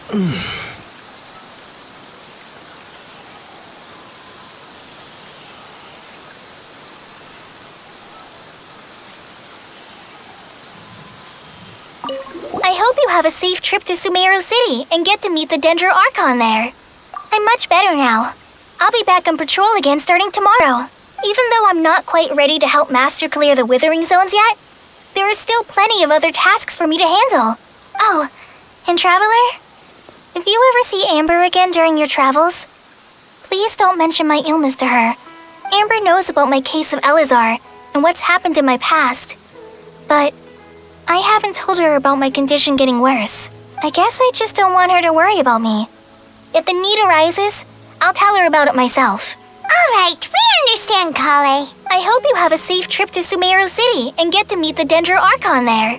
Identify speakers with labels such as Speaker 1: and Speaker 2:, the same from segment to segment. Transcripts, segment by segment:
Speaker 1: I hope you have a safe trip to Sumeru City and get to meet the Dendro Archon there. I'm much better now. I'll be back on patrol again starting tomorrow. Even though I'm not quite ready to help Master clear the Withering Zones yet, there are still plenty of other tasks for me to handle. Oh, and Traveler, if you ever see Amber again during your travels, please don't mention my illness to her. Amber knows about my case of Elazar and what's happened in my past, but I haven't told her about my condition getting worse. I guess I just don't want her to worry about me. If the need arises, I'll tell her about it myself.
Speaker 2: Alright, we understand, Kale.
Speaker 1: I hope you have a safe trip to Sumeru City and get to meet the Dendro Archon there.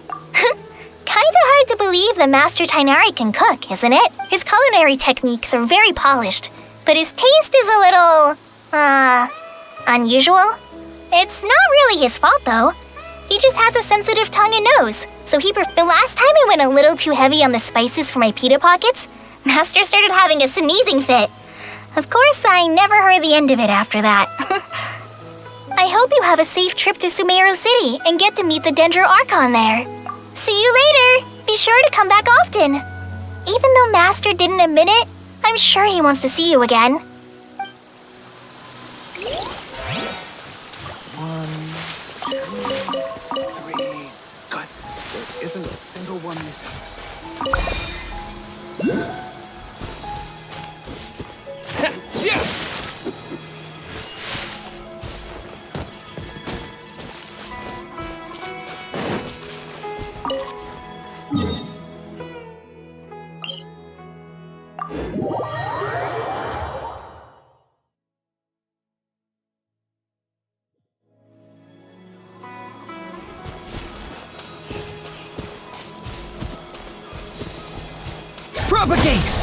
Speaker 1: Kinda hard to believe that Master TIRAI can cook, isn't it? His culinary techniques are very polished, but his taste is a little, unusual. It's not really his fault, though. He just has a sensitive tongue and nose, so the last time I went a little too heavy on the spices for my pita pockets, Master started having a sneezing fit. Of course, I never heard the end of it after that. I hope you have a safe trip to Sumeru City and get to meet the Dendro Archon there. See you later! Be sure to come back often. Even though Master didn't admit it, I'm sure he wants to see you again.
Speaker 3: 1, 2, 3. Good. There isn't a single one missing.
Speaker 4: Propagate!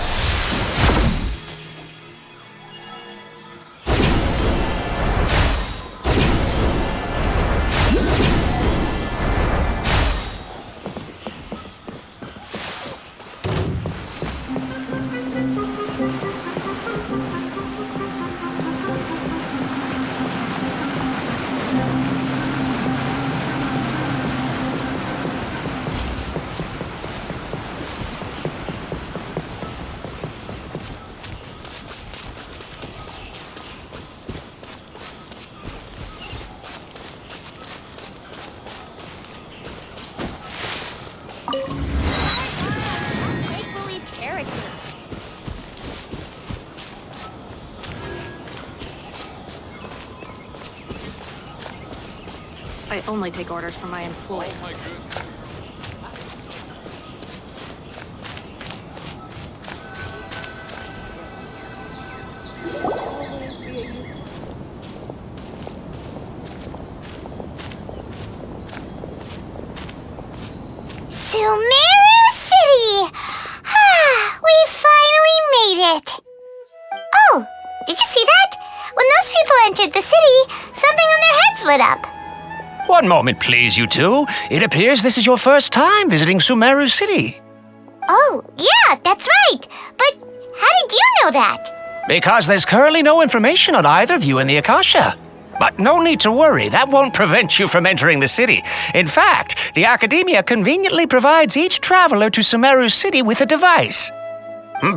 Speaker 5: I only take orders from my employer.
Speaker 6: Oh my goodness.
Speaker 2: Sumeru City! We finally made it! Oh, did you see that? When those people entered the city, something on their heads lit up.
Speaker 4: One moment, please, you two. It appears this is your first time visiting Sumeru City.
Speaker 2: Oh, yeah, that's right. But how did you know that?
Speaker 4: Because there's currently no information on either of you in the Akasha. But no need to worry, that won't prevent you from entering the city. In fact, the Academia conveniently provides each traveler to Sumeru City with a device.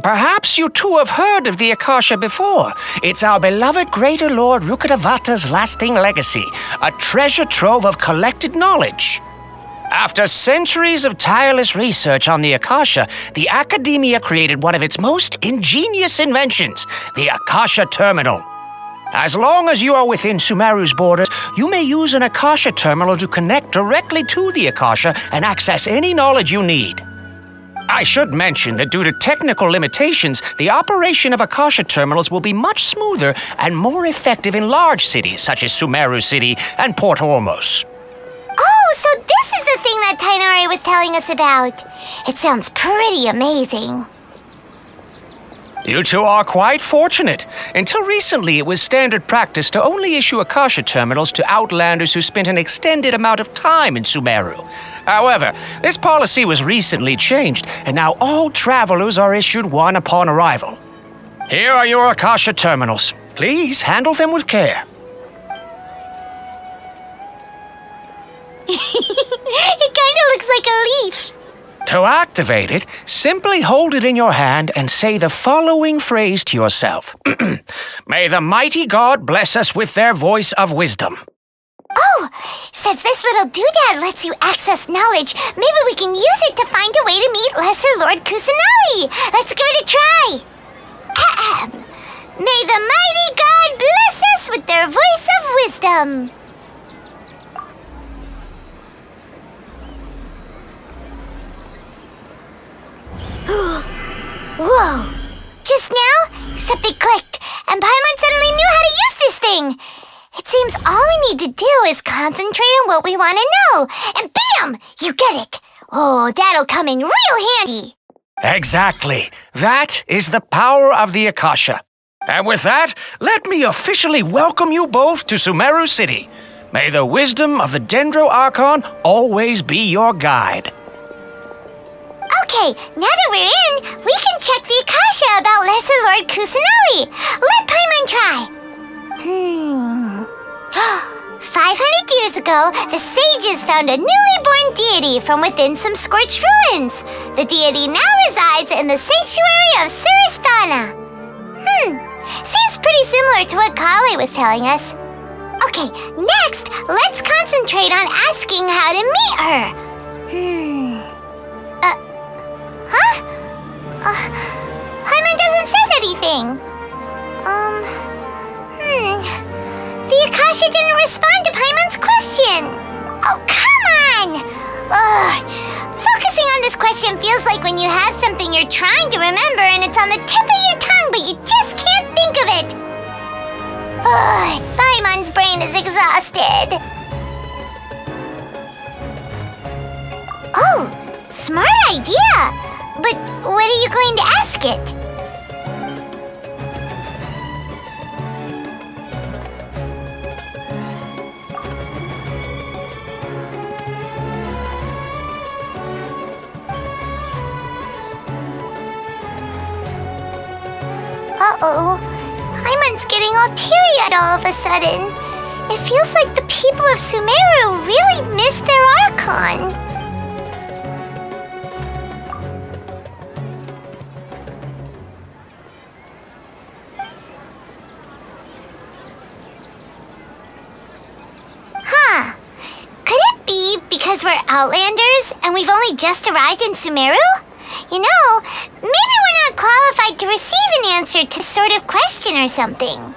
Speaker 4: Perhaps you two have heard of the Akasha before. It's our beloved Greater Lord Rukkhadevata's lasting legacy, a treasure trove of collected knowledge. After centuries of tireless research on the Akasha, the Academia created one of its most ingenious inventions, the Akasha Terminal. As long as you are within Sumeru's borders, you may use an Akasha terminal to connect directly to the Akasha and access any knowledge you need. I should mention that due to technical limitations, the operation of Akasha terminals will be much smoother and more effective in large cities such as Sumeru City and Port Ormos.
Speaker 2: Oh, so this is the thing that TIRAI was telling us about. It sounds pretty amazing.
Speaker 4: You two are quite fortunate. Until recently, it was standard practice to only issue Akasha terminals to outlanders who spent an extended amount of time in Sumeru. However, this policy was recently changed, and now all travelers are issued one upon arrival. Here are your Akasha terminals. Please handle them with care.
Speaker 2: It kinda looks like a leaf.
Speaker 4: To activate it, simply hold it in your hand and say the following phrase to yourself. May the mighty God bless us with their voice of wisdom.
Speaker 2: Oh, says this little doodad lets you access knowledge. Maybe we can use it to find a way to meet Lesser Lord Kusanali. Let's give it a try. Ahem. May the mighty God bless us with their voice of wisdom. Whoa! Just now, something clicked, and Paimon suddenly knew how to use this thing. It seems all we need to do is concentrate on what we want to know, and bam! You get it! Oh, that'll come in real handy.
Speaker 4: Exactly. That is the power of the Akasha. And with that, let me officially welcome you both to Sumeru City. May the wisdom of the Dendro Archon always be your guide.
Speaker 2: Okay, now that we're in, we can check the Akasha about Lesser Lord Kusanali. Let Paimon try. 500 years ago, the sages found a newly born deity from within some scorched ruins. The deity now resides in the sanctuary of Surasthana. Seems pretty similar to what Kali was telling us. Okay, next, let's concentrate on asking how to meet her. Paimon doesn't say anything. The Akasha didn't respond to Paimon's question. Oh, come on! Focusing on this question feels like when you have something you're trying to remember and it's on the tip of your tongue, but you just can't think of it. Paimon's brain is exhausted. Oh, smart idea! But what are you going to ask it? Uh-oh. Paimon's getting all teary-eyed all of a sudden. It feels like the people of Sumeru really miss their Archon. Could it be because we're Outlanders and we've only just arrived in Sumeru? You know, maybe we're not qualified to receive an answer to sort of question or something.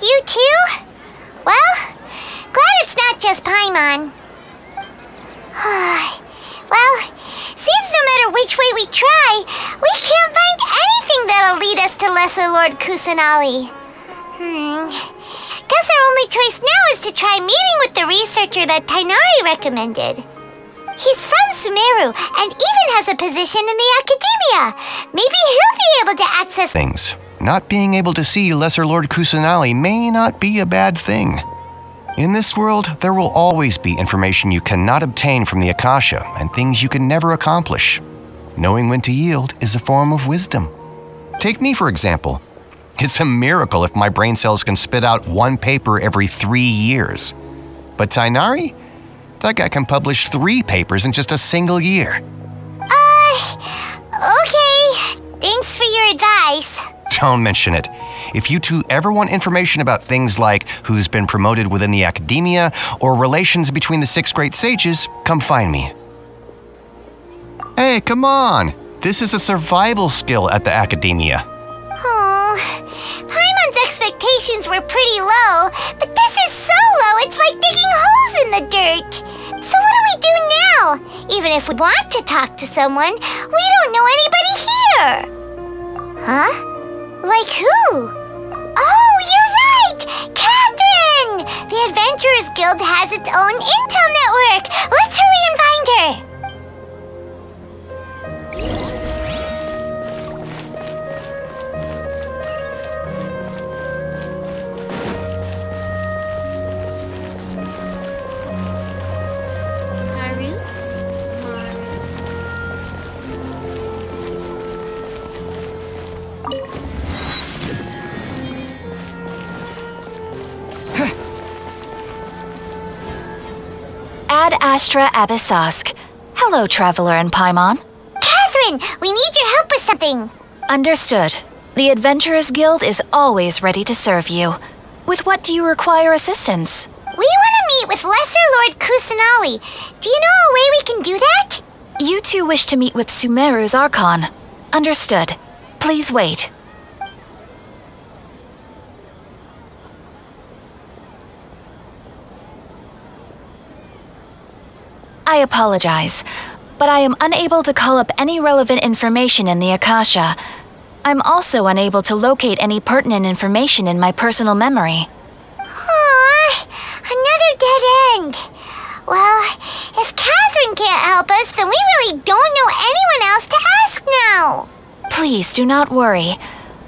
Speaker 2: You too? Well, glad it's not just Paimon. Well, seems no matter which way we try, we can't find anything that'll lead us to Lesser Lord Kusanali. Guess our only choice now is to try meeting with the researcher that TIRAI recommended. He's from Sumeru and even has a position in the academia. Maybe he'll be able to access
Speaker 6: things. Not being able to see Lesser Lord Kusanali may not be a bad thing. In this world, there will always be information you cannot obtain from the Akasha and things you can never accomplish. Knowing when to yield is a form of wisdom. Take me, for example. It's a miracle if my brain cells can spit out one paper every 3 years. But TIRAI? That guy can publish 3 papers in just a single year.
Speaker 2: Okay. Thanks for your advice.
Speaker 6: Don't mention it. If you two ever want information about things like who's been promoted within the academia or relations between the 6 great sages, come find me. Hey, come on! This is a survival skill at the academia.
Speaker 2: Paimon's expectations were pretty low, but this is so low it's like digging holes in the dirt. So what do we do now? Even if we want to talk to someone, we don't know anybody here. Huh? Like who? Oh, you're right! it! Catherine! The Adventurers Guild has its own intel network! Let's hurry and find her!
Speaker 7: Ad Astra Abyssosk. Hello, Traveler and Paimon.
Speaker 2: Catherine, we need your help with something.
Speaker 7: Understood. The Adventurers Guild is always ready to serve you. With what do you require assistance?
Speaker 2: We want to meet with Lesser Lord Kusanali. Do you know a way we can do that?
Speaker 7: You two wish to meet with Sumeru's Archon. Understood. Please wait. I apologize, but I am unable to call up any relevant information in the Akasha. I'm also unable to locate any pertinent information in my personal memory.
Speaker 2: Aww, another dead end. Well, if Catherine can't help us, then we really don't know anyone else to ask now.
Speaker 7: Please do not worry.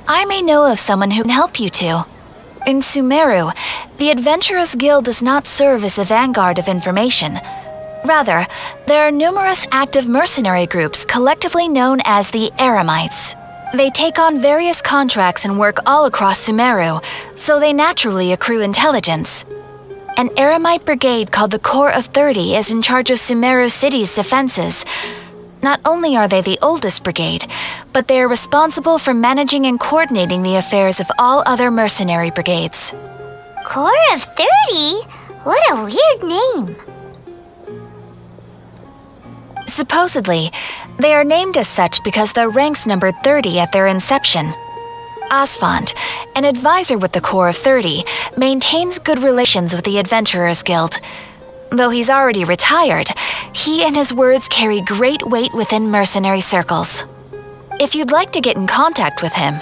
Speaker 7: I may know of someone who can help you two. In Sumeru, the Adventurers Guild does not serve as the vanguard of information. Rather, there are numerous active mercenary groups collectively known as the Eremites. They take on various contracts and work all across Sumeru, so they naturally accrue intelligence. An Eremite brigade called the Corps of 30 is in charge of Sumeru City's defenses. Not only are they the oldest brigade, but they are responsible for managing and coordinating the affairs of all other mercenary brigades.
Speaker 2: Corps of 30? What a weird name.
Speaker 7: Supposedly, they are named as such because their ranks numbered 30 at their inception. Asfand, an advisor with the Corps of 30, maintains good relations with the Adventurers Guild. Though he's already retired, he and his words carry great weight within mercenary circles. If you'd like to get in contact with him,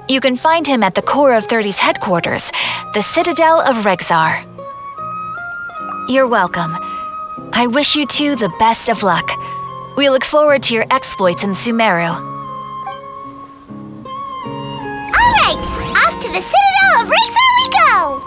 Speaker 7: you can find him at the Corps of 30's headquarters, the Citadel of Regzar. You're welcome. I wish you two the best of luck. We look forward to your exploits in Sumeru.
Speaker 2: All right, off to the Citadel of Regzar we go!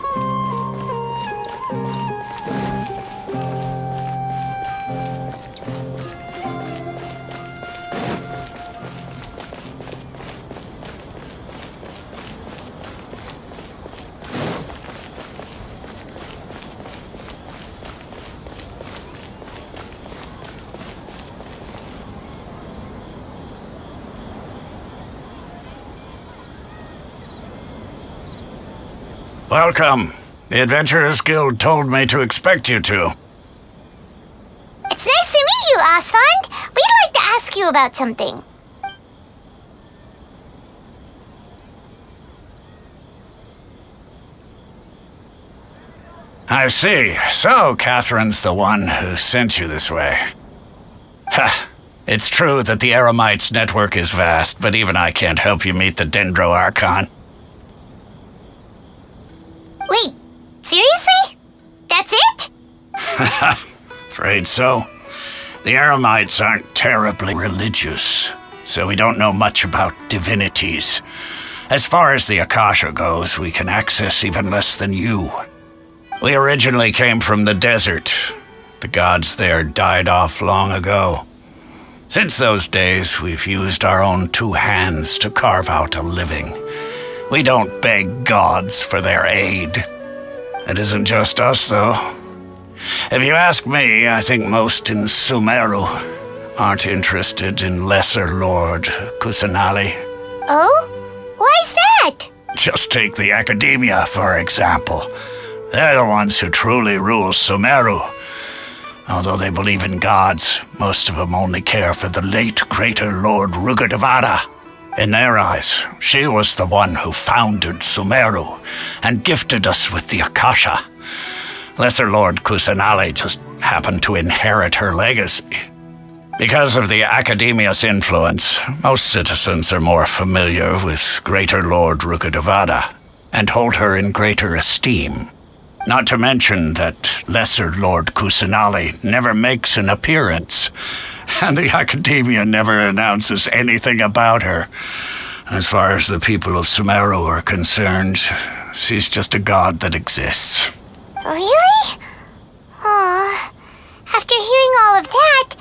Speaker 8: Welcome. The Adventurers Guild told me to expect you two.
Speaker 2: It's nice to meet you, Asfand. We'd like to ask you about something.
Speaker 8: I see. So, Catherine's the one who sent you this way. Ha! It's true that the Eremites' network is vast, but even I can't help you meet the Dendro Archon.
Speaker 2: Wait, seriously? That's it?
Speaker 8: Afraid so. The Eremites aren't terribly religious, so we don't know much about divinities. As far as the Akasha goes, we can access even less than you. We originally came from the desert. The gods there died off long ago. Since those days, we've used our own two hands to carve out a living. We don't beg gods for their aid. It isn't just us, though. If you ask me, I think most in Sumeru aren't interested in Lesser Lord Kusanali.
Speaker 2: Oh? Why's that?
Speaker 8: Just take the Academia, for example. They're the ones who truly rule Sumeru. Although they believe in gods, most of them only care for the late Greater Lord Rukkhadevata. In their eyes, she was the one who founded Sumeru and gifted us with the Akasha. Lesser Lord Kusanali just happened to inherit her legacy. Because of the Academia's influence, most citizens are more familiar with Greater Lord Rukkhadevata. and hold her in greater esteem. Not to mention that Lesser Lord Kusanali never makes an appearance, and the Academia never announces anything about her. As far as the people of Sumeru are concerned, she's just a god that exists.
Speaker 2: Really? Aw. After hearing all of that,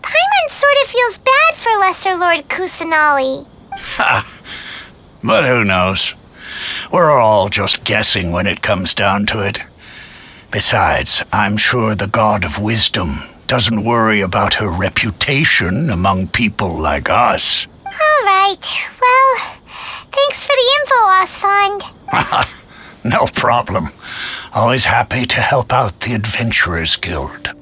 Speaker 2: Paimon sort of feels bad for Lesser Lord Kusanali.
Speaker 8: Ha! But who knows? We're all just guessing when it comes down to it. Besides, I'm sure the God of Wisdom doesn't worry about her reputation among people like us.
Speaker 2: All right. Well, thanks for the info, Osfond.
Speaker 8: No problem. Always happy to help out the Adventurers Guild.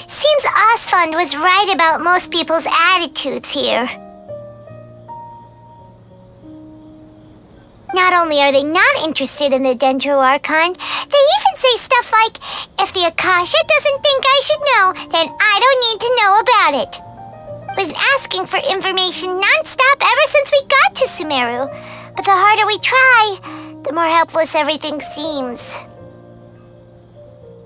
Speaker 2: Seems Osfond was right about most people's attitudes here. Not only are they not interested in the Dendro Archon, they even say stuff like, if the Akasha doesn't think I should know, then I don't need to know about it. We've been asking for information non-stop ever since we got to Sumeru, but the harder we try, the more helpless everything seems.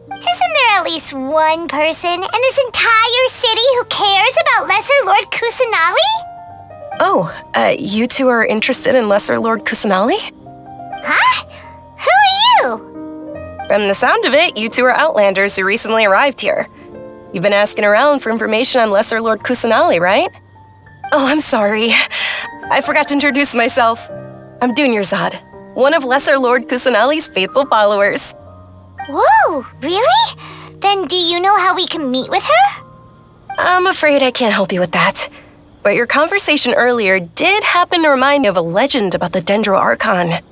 Speaker 2: Isn't there at least one person in this entire city who cares about Lesser Lord Kusanali?
Speaker 9: Oh, you two are interested in Lesser Lord Kusanali?
Speaker 2: Huh? Who are you?
Speaker 9: From the sound of it, you two are Outlanders who recently arrived here. You've been asking around for information on Lesser Lord Kusanali, right? Oh, I'm sorry. I forgot to introduce myself. I'm Dunyarzad, one of Lesser Lord Kusanali's faithful followers.
Speaker 2: Whoa, really? Then do you know how we can meet with her?
Speaker 9: I'm afraid I can't help you with that. But your conversation earlier did happen to remind me of a legend about the Dendro Archon.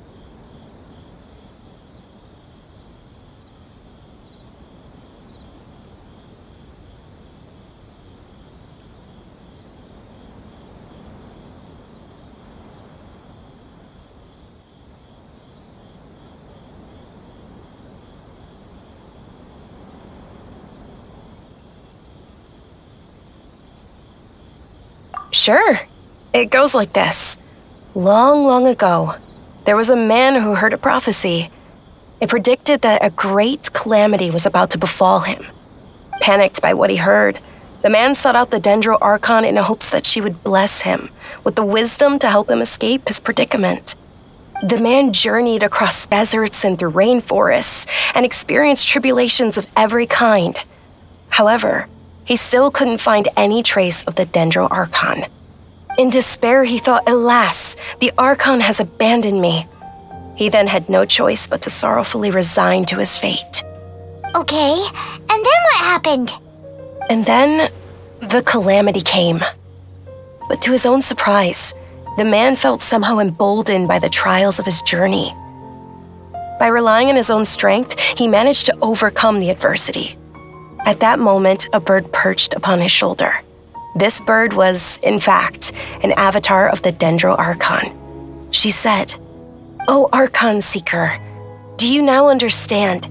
Speaker 9: Sure. It goes like this. Long, long ago, there was a man who heard a prophecy. It predicted that a great calamity was about to befall him. Panicked by what he heard, the man sought out the Dendro Archon in hopes that she would bless him with the wisdom to help him escape his predicament. The man journeyed across deserts and through rainforests and experienced tribulations of every kind. However, he still couldn't find any trace of the Dendro Archon. In despair, he thought, alas, the Archon has abandoned me. He then had no choice but to sorrowfully resign to his fate.
Speaker 2: Okay, and then what happened?
Speaker 9: And then, the calamity came. But to his own surprise, the man felt somehow emboldened by the trials of his journey. By relying on his own strength, he managed to overcome the adversity. At that moment, a bird perched upon his shoulder. This bird was, in fact, an avatar of the Dendro Archon. She said, "O Archon Seeker, do you now understand?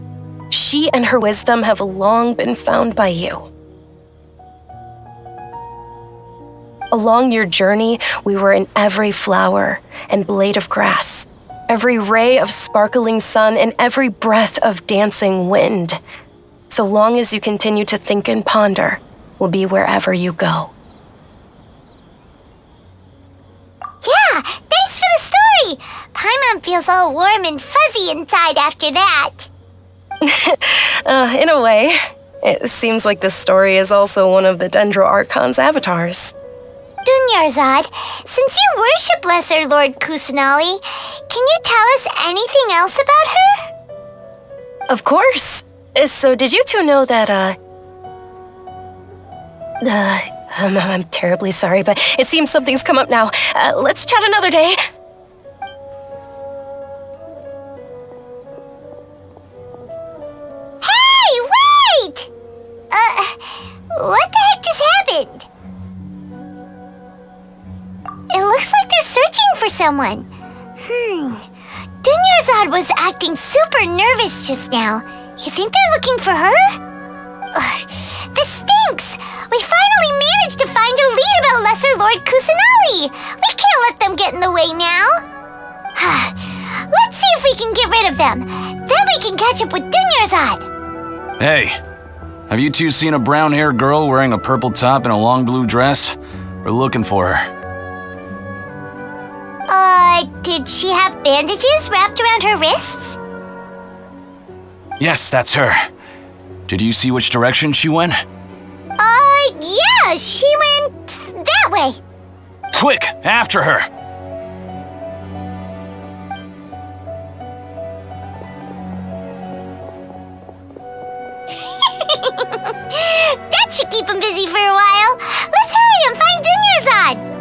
Speaker 9: She and her wisdom have long been found by you. Along your journey, we were in every flower and blade of grass, every ray of sparkling sun, and every breath of dancing wind. So long as you continue to think and ponder, we'll be wherever you go."
Speaker 2: Yeah, thanks for the story. Paimon feels all warm and fuzzy inside after that.
Speaker 9: In a way, it seems like this story is also one of the Dendro Archon's avatars.
Speaker 2: Dunyarzad, since you worship Lesser Lord Kusanali, can you tell us anything else about her?
Speaker 9: Of course. So did you two know that, I'm terribly sorry, but it seems something's come up now. Let's chat another day.
Speaker 2: Hey, wait! What the heck just happened? It looks like they're searching for someone. Dunyarzad was acting super nervous just now. You think they're looking for her? This stinks! We finally managed to find a lead about Lesser Lord Kusanali! We can't let them get in the way now! Let's see if we can get rid of them. Then we can catch up with Dunyarzad!
Speaker 10: Hey, have you two seen a brown-haired girl wearing a purple top and a long blue dress? We're looking for her.
Speaker 2: Did she have bandages wrapped around her wrists?
Speaker 10: Yes, that's her. Did you see which direction she went?
Speaker 2: Yeah, she went that way.
Speaker 10: Quick, after her!
Speaker 2: That should keep him busy for a while. Let's hurry and find Dunyarzad!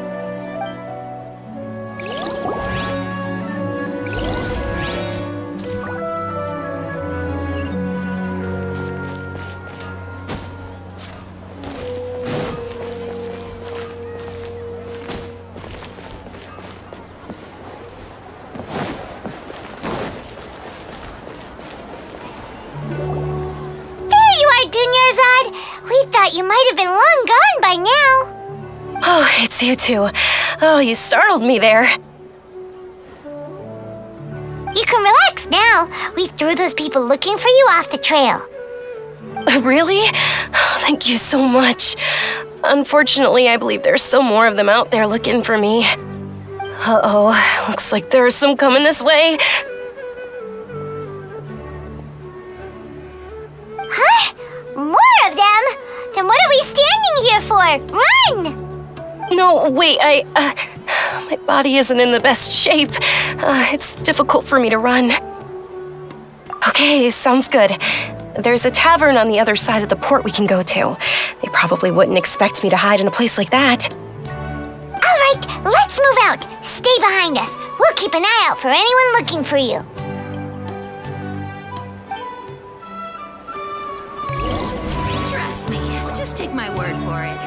Speaker 2: We thought you might have been long gone by now.
Speaker 9: Oh, it's you two. Oh, you startled me there.
Speaker 2: You can relax now. We threw those people looking for you off the trail.
Speaker 9: Really? Thank you so much. Unfortunately, I believe there's still more of them out there looking for me. Uh-oh, looks like there's some coming this way.
Speaker 2: Huh? More of them? Then what are we standing here for? Run!
Speaker 9: No, wait, my body isn't in the best shape. It's difficult for me to run. Okay, sounds good. There's a tavern on the other side of the port we can go to. They probably wouldn't expect me to hide in a place like that.
Speaker 2: All right, let's move out. Stay behind us. We'll keep an eye out for anyone looking for you.
Speaker 11: Trust me, just take my word for it.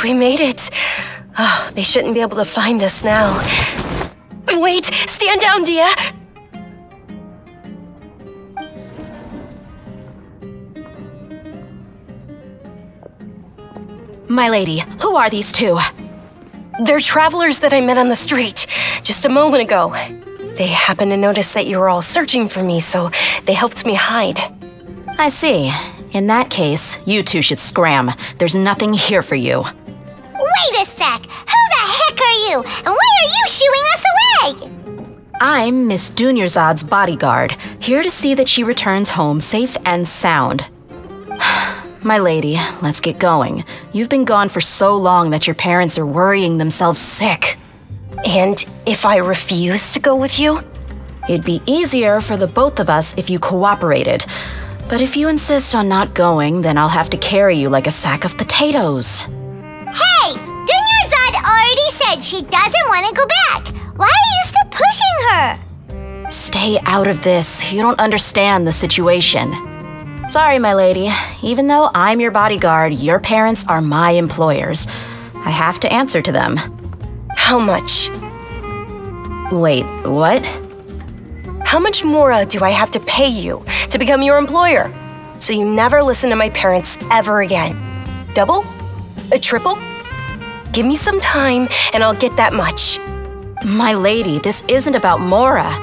Speaker 9: We made it. Oh, they shouldn't be able to find us now. Wait, stand down, Dia.
Speaker 7: My lady, who are these two?
Speaker 9: They're travelers that I met on the street just a moment ago. They happened to notice that you were all searching for me, so they helped me hide.
Speaker 7: I see. In that case, you two should scram. There's nothing here for you.
Speaker 2: Wait a sec! Who the heck are you? And why are you shooing us away?
Speaker 7: I'm Miss Dunyarzad's bodyguard, here to see that she returns home safe and sound. My lady, let's get going. You've been gone for so long that your parents are worrying themselves sick.
Speaker 9: And if I refuse to go with you?
Speaker 7: It'd be easier for the both of us if you cooperated. But if you insist on not going, then I'll have to carry you like a sack of potatoes.
Speaker 2: Hey! Dunyarzad already said she doesn't want to go back. Why are you still pushing her?
Speaker 7: Stay out of this. You don't understand the situation. Sorry, my lady. Even though I'm your bodyguard, your parents are my employers. I have to answer to them.
Speaker 9: How much?
Speaker 7: Wait, what?
Speaker 9: How much more do I have to pay you to become your employer? So you never listen to my parents ever again. Double? A triple? Give me some time and I'll get that much.
Speaker 7: My lady, this isn't about Mora.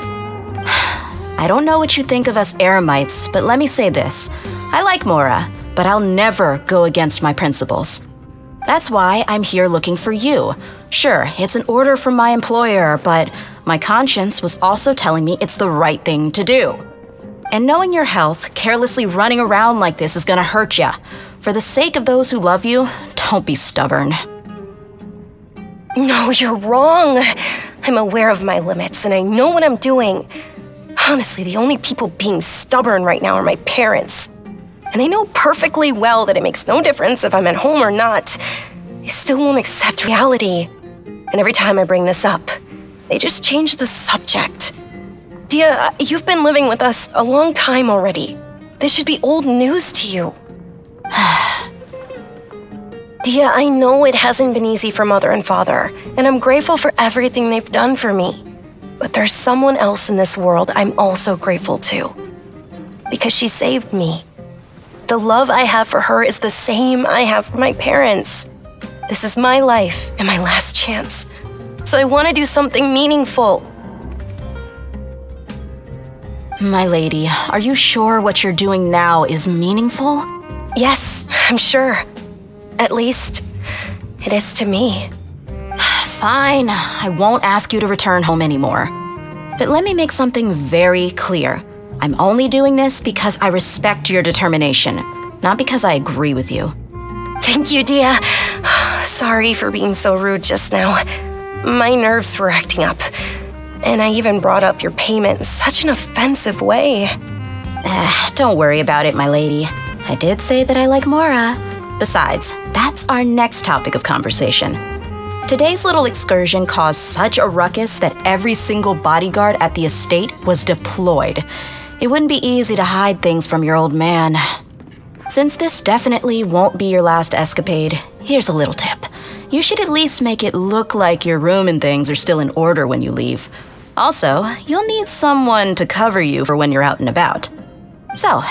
Speaker 7: I don't know what you think of us Eremites, but let me say this. I like Mora, but I'll never go against my principles. That's why I'm here looking for you. Sure, it's an order from my employer, but my conscience was also telling me it's the right thing to do. And knowing your health, carelessly running around like this is gonna hurt ya. For the sake of those who love you, don't be stubborn.
Speaker 9: No, you're wrong. I'm aware of my limits and I know what I'm doing. Honestly, the only people being stubborn right now are my parents. And they know perfectly well that it makes no difference if I'm at home or not. They still won't accept reality. And every time I bring this up, they just change the subject. Dia, you've been living with us a long time already. This should be old news to you. Dia, I know it hasn't been easy for Mother and Father, and I'm grateful for everything they've done for me. But there's someone else in this world I'm also grateful to. Because she saved me. The love I have for her is the same I have for my parents. This is my life and my last chance. So I want to do something meaningful.
Speaker 7: My lady, are you sure what you're doing now is meaningful?
Speaker 9: Yes, I'm sure. At least, it is to me.
Speaker 7: Fine, I won't ask you to return home anymore. But let me make something very clear. I'm only doing this because I respect your determination, not because I agree with you.
Speaker 9: Thank you, Dia. Sorry for being so rude just now. My nerves were acting up. And I even brought up your payment in such an offensive way.
Speaker 7: Don't worry about it, my lady. I did say that I like Mora. Besides, that's our next topic of conversation. Today's little excursion caused such a ruckus that every single bodyguard at the estate was deployed. It wouldn't be easy to hide things from your old man. Since this definitely won't be your last escapade, here's a little tip. You should at least make it look like your room and things are still in order when you leave. Also, you'll need someone to cover you for when you're out and about. So,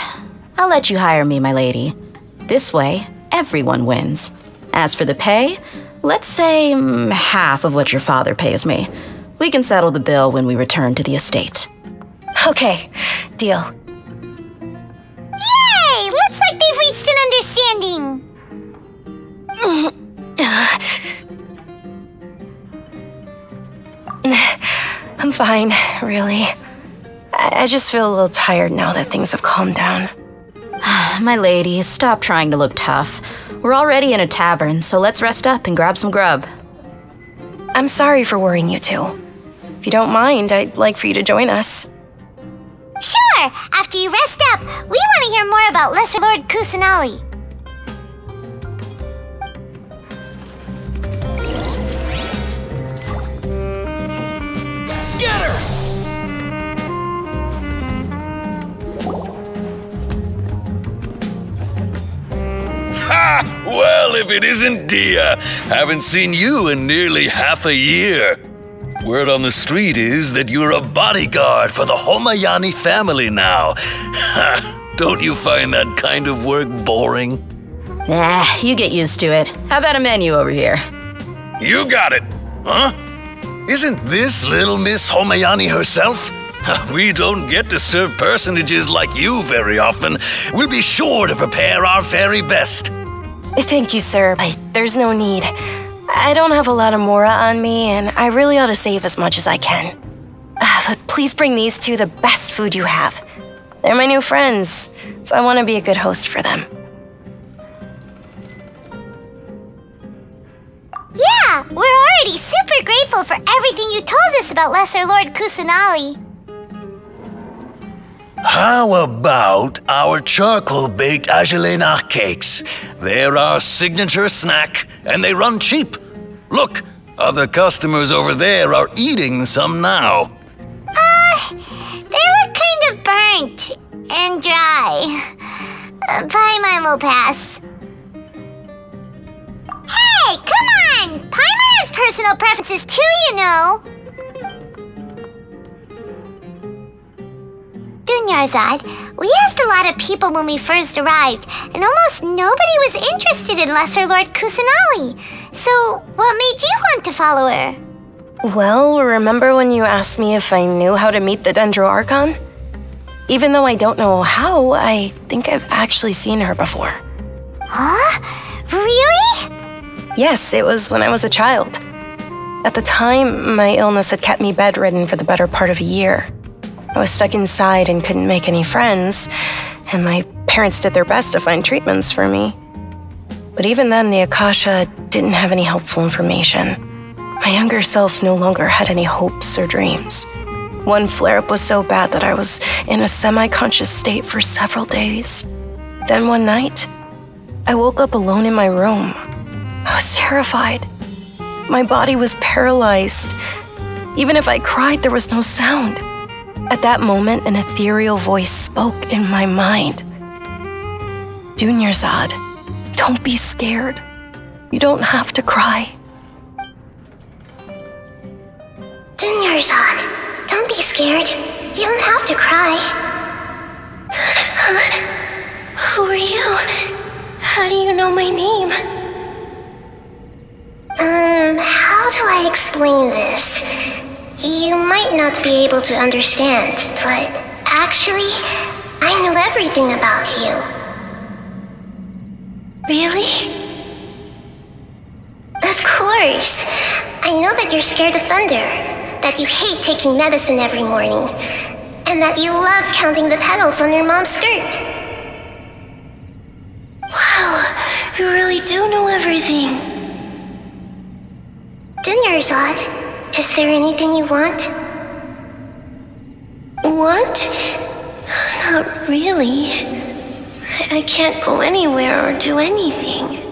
Speaker 7: I'll let you hire me, my lady. This way, everyone wins. As for the pay, let's say half of what your father pays me. We can settle the bill when we return to the estate.
Speaker 9: Okay, deal.
Speaker 2: Yay! Looks like they've reached an understanding.
Speaker 9: I'm fine, really. I just feel a little tired now that things have calmed down.
Speaker 7: My lady, stop trying to look tough. We're already in a tavern, so let's rest up and grab some grub.
Speaker 9: I'm sorry for worrying you two. If you don't mind, I'd like for you to join us.
Speaker 2: Sure! After you rest up, we want to hear more about Lesser Lord Kusanali.
Speaker 3: Scatter!
Speaker 12: Ha! Well, if it isn't Dia. Haven't seen you in nearly half a year. Word on the street is that you're a bodyguard for the Homayani family now. Ha! Don't you find that kind of work boring?
Speaker 7: Nah, you get used to it. How about a menu over here?
Speaker 12: You got it, huh? Isn't this little Miss Homayani herself? We don't get to serve personages like you very often. We'll be sure to prepare our very best.
Speaker 9: Thank you, sir, but there's no need. I don't have a lot of Mora on me, and I really ought to save as much as I can. But please bring these two the best food you have. They're my new friends, so I want to be a good host for them.
Speaker 2: Yeah, we're already super grateful for everything you told us about Lesser Lord Kusanali.
Speaker 12: How about our charcoal-baked agelena cakes? They're our signature snack, and they run cheap. Look, other customers over there are eating some now.
Speaker 2: They look kind of burnt and dry. Paimon will pass. Hey, come on! Paimon has personal preferences too, you know. Dunyarzad, we asked a lot of people when we first arrived, and almost nobody was interested in Lesser Lord Kusanali. So, what made you want to follow her?
Speaker 9: Well, remember when you asked me if I knew how to meet the Dendro Archon? Even though I don't know how, I think I've actually seen her before.
Speaker 2: Huh? Really?
Speaker 9: Yes, it was when I was a child. At the time, my illness had kept me bedridden for the better part of a year. I was stuck inside and couldn't make any friends, and my parents did their best to find treatments for me. But even then, the Akasha didn't have any helpful information. My younger self no longer had any hopes or dreams. One flare-up was so bad that I was in a semi-conscious state for several days. Then one night, I woke up alone in my room. I was terrified. My body was paralyzed. Even if I cried, there was no sound. At that moment, an ethereal voice spoke in my mind. Dunyarzad, don't be scared. You don't have to cry.
Speaker 2: Dunyarzad, don't be scared. You don't have to cry. Who are you? How do you know my name? How do I explain this? You might not be able to understand, but actually, I know everything about you. Really? Of course. I know that you're scared of thunder, that you hate taking medicine every morning, and that you love counting the petals on your mom's skirt. Wow, you really do know everything. Dunyarzad, is there anything you want? Want? Not really. I can't go anywhere or do anything.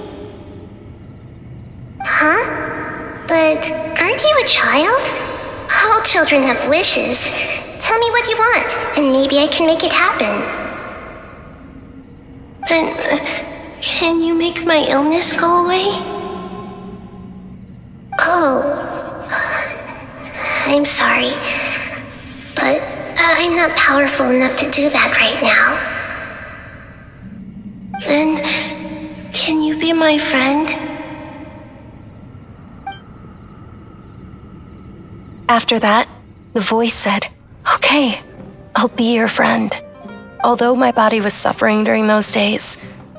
Speaker 2: Huh? But aren't you a child? All children have wishes. Tell me what you want, and maybe I can make it happen. But can you make my illness go away? Oh, I'm sorry, but I'm not powerful enough to do that right now. Then, can you be my friend?
Speaker 9: After that, the voice said, "Okay, I'll be your friend." Although my body was suffering during those days,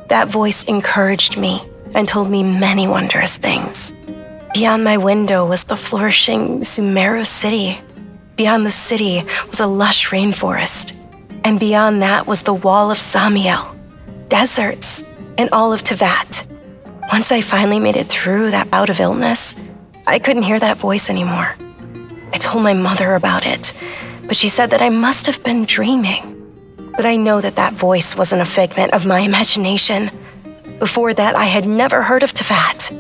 Speaker 9: that voice encouraged me and told me many wondrous things. Beyond my window was the flourishing Sumeru city. Beyond the city was a lush rainforest. And beyond that was the wall of Samiel, deserts, and all of Tevat. Once I finally made it through that bout of illness, I couldn't hear that voice anymore. I told my mother about it, but she said that I must have been dreaming. But I know that that voice wasn't a figment of my imagination. Before that, I had never heard of Tevat.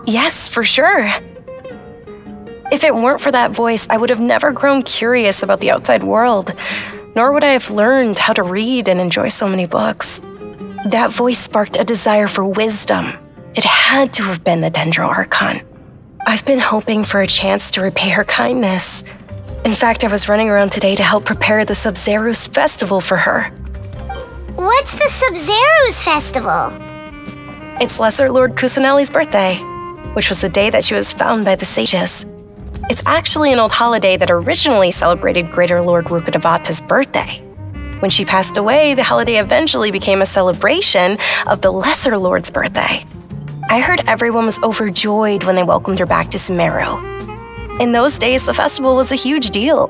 Speaker 9: Yes, for sure. If it weren't for that voice, I would have never grown curious about the outside world, nor would I have learned how to read and enjoy so many books. That voice sparked a desire for wisdom. It had to have been the Dendro Archon. I've been hoping for a chance to repay her kindness. In fact, I was running around today to help prepare the Sub-Zerus festival for her.
Speaker 2: What's the Sub-Zerus festival?
Speaker 9: It's Lesser Lord Kusanali's birthday, which was the day that she was found by the sages. It's actually an old holiday that originally celebrated Greater Lord Rukkhadevata's birthday. When she passed away, the holiday eventually became a celebration of the Lesser Lord's birthday. I heard everyone was overjoyed when they welcomed her back to Sumeru. In those days, the festival was a huge deal.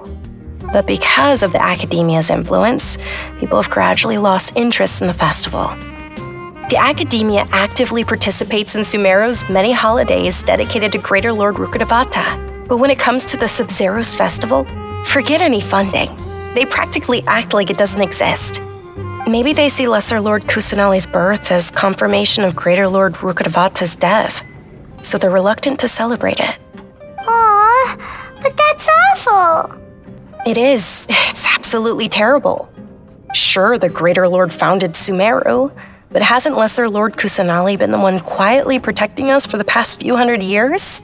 Speaker 9: But because of the Academia's influence, people have gradually lost interest in the festival. The Academia actively participates in Sumeru's many holidays dedicated to Greater Lord Rukkhadevata. But when it comes to the Sub-Zerus festival, forget any funding. They practically act like it doesn't exist. Maybe they see Lesser Lord Kusanali's birth as confirmation of Greater Lord Rukkhadevata's death, so they're reluctant to celebrate it.
Speaker 2: Aww, but that's awful.
Speaker 9: It is. It's absolutely terrible. Sure, the Greater Lord founded Sumeru, but hasn't Lesser Lord Kusanali been the one quietly protecting us for the past few hundred years?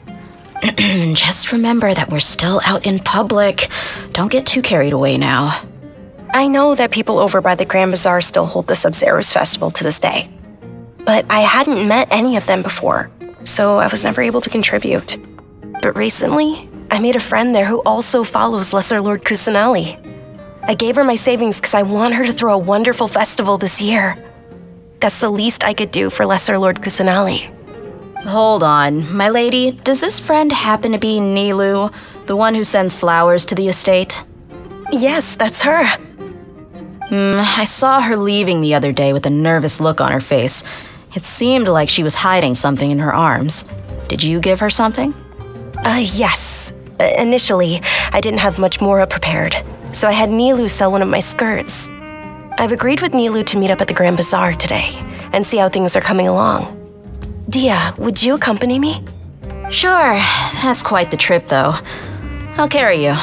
Speaker 7: Just remember that we're still out in public. Don't get too carried away now.
Speaker 9: I know that people over by the Grand Bazaar still hold the Sub-Zerus festival to this day. But I hadn't met any of them before, so I was never able to contribute. But recently, I made a friend there who also follows Lesser Lord Kusanali. I gave her my savings because I want her to throw a wonderful festival this year. That's the least I could do for Lesser Lord Kusanali.
Speaker 7: Hold on, my lady. Does this friend happen to be Nilu, the one who sends flowers to the estate?
Speaker 9: Yes, that's her.
Speaker 7: I saw her leaving the other day with a nervous look on her face. It seemed like she was hiding something in her arms. Did you give her something?
Speaker 9: Yes. Initially, I didn't have much Mora prepared, so I had Nilu sell one of my skirts. I've agreed with Nilu to meet up at the Grand Bazaar today and see how things are coming along. Dia, would you accompany me?
Speaker 7: Sure, that's quite the trip, though. I'll carry you.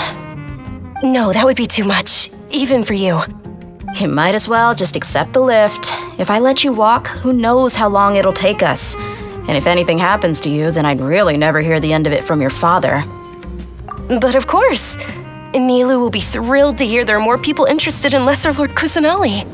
Speaker 9: No, that would be too much, even for you.
Speaker 7: You might as well just accept the lift. If I let you walk, who knows how long it'll take us. And if anything happens to you, then I'd really never hear the end of it from your father.
Speaker 9: But of course! Nilu will be thrilled to hear there are more people interested in Lesser Lord Kusanali.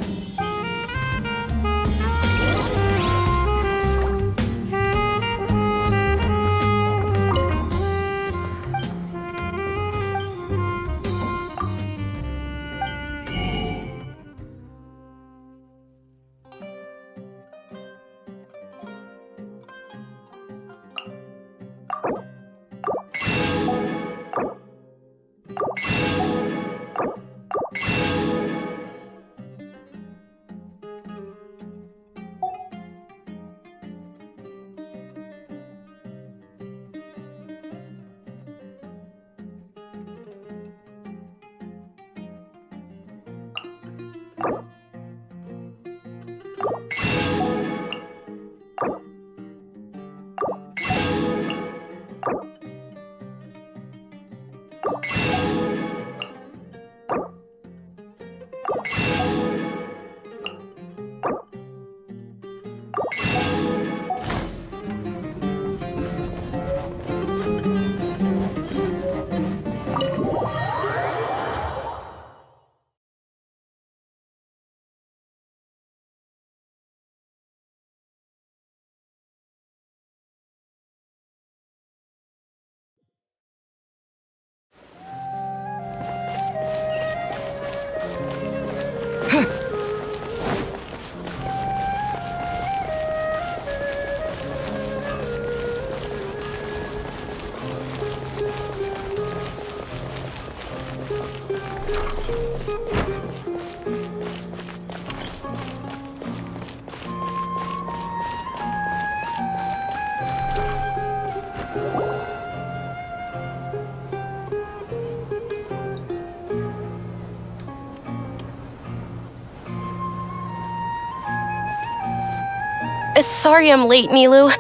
Speaker 9: Sorry I'm late, Nilu.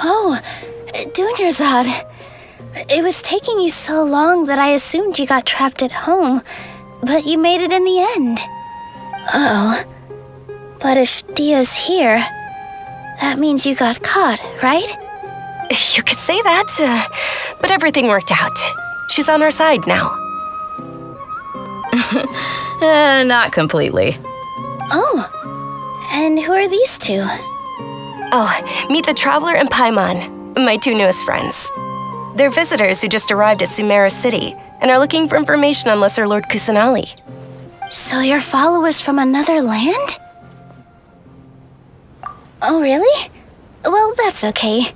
Speaker 1: Oh, Dunyarzad. It was taking you so long that I assumed you got trapped at home, but you made it in the end. Uh-oh. But if Dia's here, that means you got caught, right?
Speaker 9: You could say that, but everything worked out. She's on our side now.
Speaker 7: Not completely.
Speaker 1: Oh, and who are these two?
Speaker 9: Oh, meet the Traveler and Paimon, my two newest friends. They're visitors who just arrived at Sumeru City and are looking for information on Lesser Lord Kusanali.
Speaker 1: So you're followers from another land? Oh, really? Well, that's okay.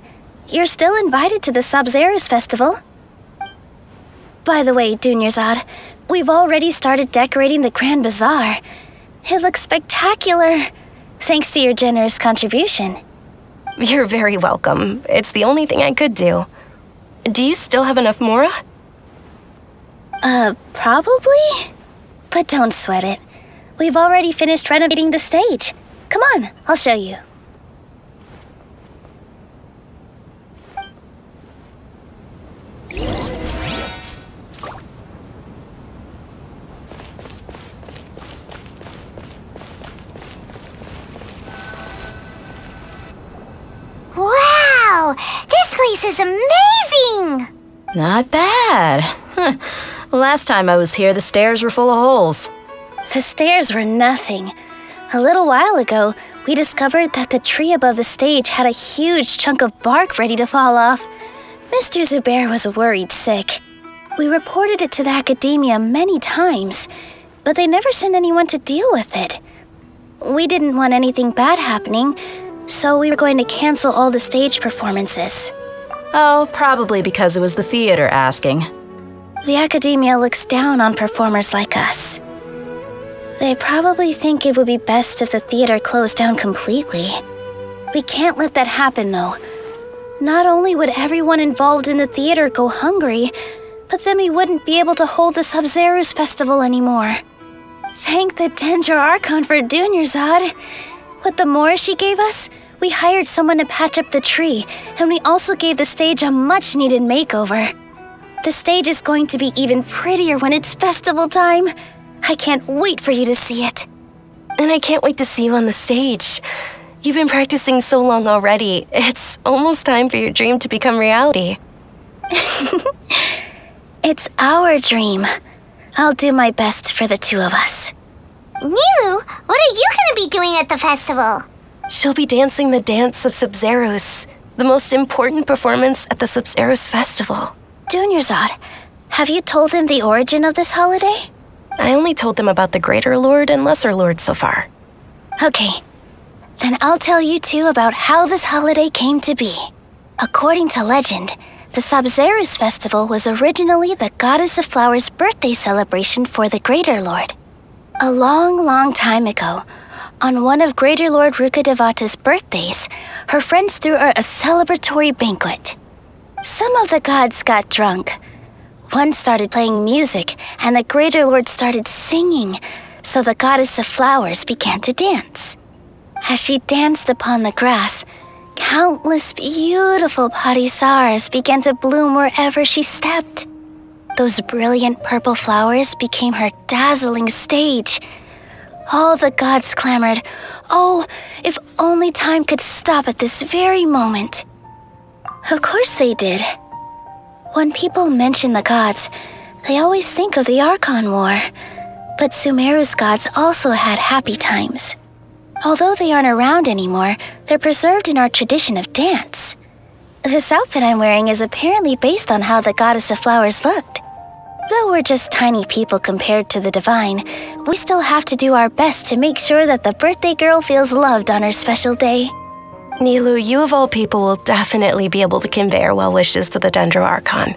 Speaker 1: You're still invited to the Sabzerus Festival. By the way, Dunyarzad, we've already started decorating the Grand Bazaar. It looks spectacular, thanks to your generous contribution.
Speaker 9: You're very welcome. It's the only thing I could do. Do you still have enough Mora?
Speaker 1: Probably? But don't sweat it. We've already finished renovating the stage. Come on, I'll show you.
Speaker 2: Wow! This place is amazing!
Speaker 7: Not bad. Huh. Last time I was here, the stairs were full of holes.
Speaker 1: The stairs were nothing. A little while ago, we discovered that the tree above the stage had a huge chunk of bark ready to fall off. Mr. Zubair was worried sick. We reported it to the academia many times, but they never sent anyone to deal with it. We didn't want anything bad happening, so we were going to cancel all the stage performances.
Speaker 7: Oh, probably because it was the theater asking.
Speaker 1: The academia looks down on performers like us. They probably think it would be best if the theater closed down completely. We can't let that happen, though. Not only would everyone involved in the theater go hungry, but then we wouldn't be able to hold the Sub-Zero's festival anymore. Thank the Dendro Archon for Dunyarzad. With the more she gave us, we hired someone to patch up the tree, and we also gave the stage a much-needed makeover. The stage is going to be even prettier when it's festival time. I can't wait for you to see it.
Speaker 9: And I can't wait to see you on the stage. You've been practicing so long already. It's almost time for your dream to become reality.
Speaker 1: It's our dream. I'll do my best for the two of us.
Speaker 2: Nilu, what are you gonna be doing at the festival?
Speaker 9: She'll be dancing the dance of Sub-Zeros, the most important performance at the Sub-Zeros festival.
Speaker 1: Dunyarzad, have you told him the origin of this holiday?
Speaker 9: I only told them about the Greater Lord and Lesser Lord so far.
Speaker 1: Okay, then I'll tell you two about how this holiday came to be. According to legend, the Sub-Zeros festival was originally the Goddess of Flowers' birthday celebration for the Greater Lord. A long, long time ago, on one of Greater Lord Rukkhadevata's birthdays, her friends threw her a celebratory banquet. Some of the gods got drunk. One started playing music, and the Greater Lord started singing, so the Goddess of Flowers began to dance. As she danced upon the grass, countless beautiful parisaras began to bloom wherever she stepped. Those brilliant purple flowers became her dazzling stage. All the gods clamored, "Oh, if only time could stop at this very moment." Of course they did. When people mention the gods, they always think of the Archon War. But Sumeru's gods also had happy times. Although they aren't around anymore, they're preserved in our tradition of dance. This outfit I'm wearing is apparently based on how the Goddess of Flowers looked. Though we're just tiny people compared to the divine, we still have to do our best to make sure that the birthday girl feels loved on her special day.
Speaker 9: Nilu, you of all people will definitely be able to convey our well wishes to the Dendro Archon.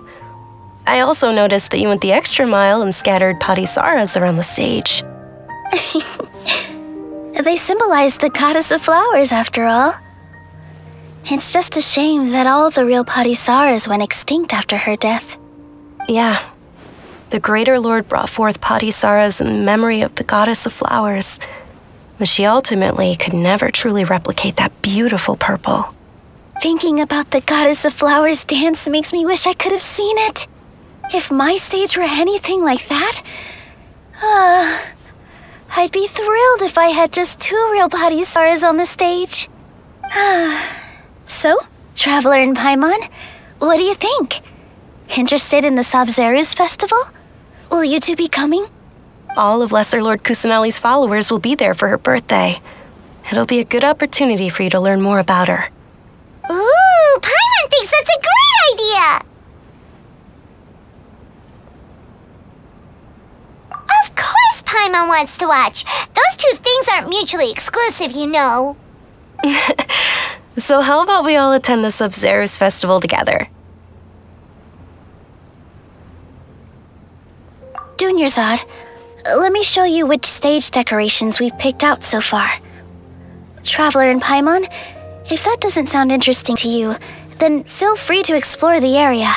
Speaker 9: I also noticed that you went the extra mile and scattered parisaras around the stage.
Speaker 1: They symbolize the Goddess of Flowers, after all. It's just a shame that all the real parisaras went extinct after her death.
Speaker 9: Yeah. The Greater Lord brought forth parisaras in memory of the Goddess of Flowers, but she ultimately could never truly replicate that beautiful purple.
Speaker 1: Thinking about the Goddess of Flowers dance makes me wish I could have seen it. If my stage were anything like that, I'd be thrilled if I had just 2 real parisaras on the stage. So, Traveler and Paimon, what do you think? Interested in the Sub-Zeros festival? Will you two be coming?
Speaker 9: All of Lesser Lord Kusanali's followers will be there for her birthday. It'll be a good opportunity for you to learn more about her.
Speaker 2: Ooh, Paimon thinks that's a great idea! Of course Paimon wants to watch. Those two things aren't mutually exclusive, you know.
Speaker 9: So how about we all attend the Sub-Zeros festival together?
Speaker 1: Dunyarzad, let me show you which stage decorations we've picked out so far. Traveler and Paimon, if that doesn't sound interesting to you, then feel free to explore the area.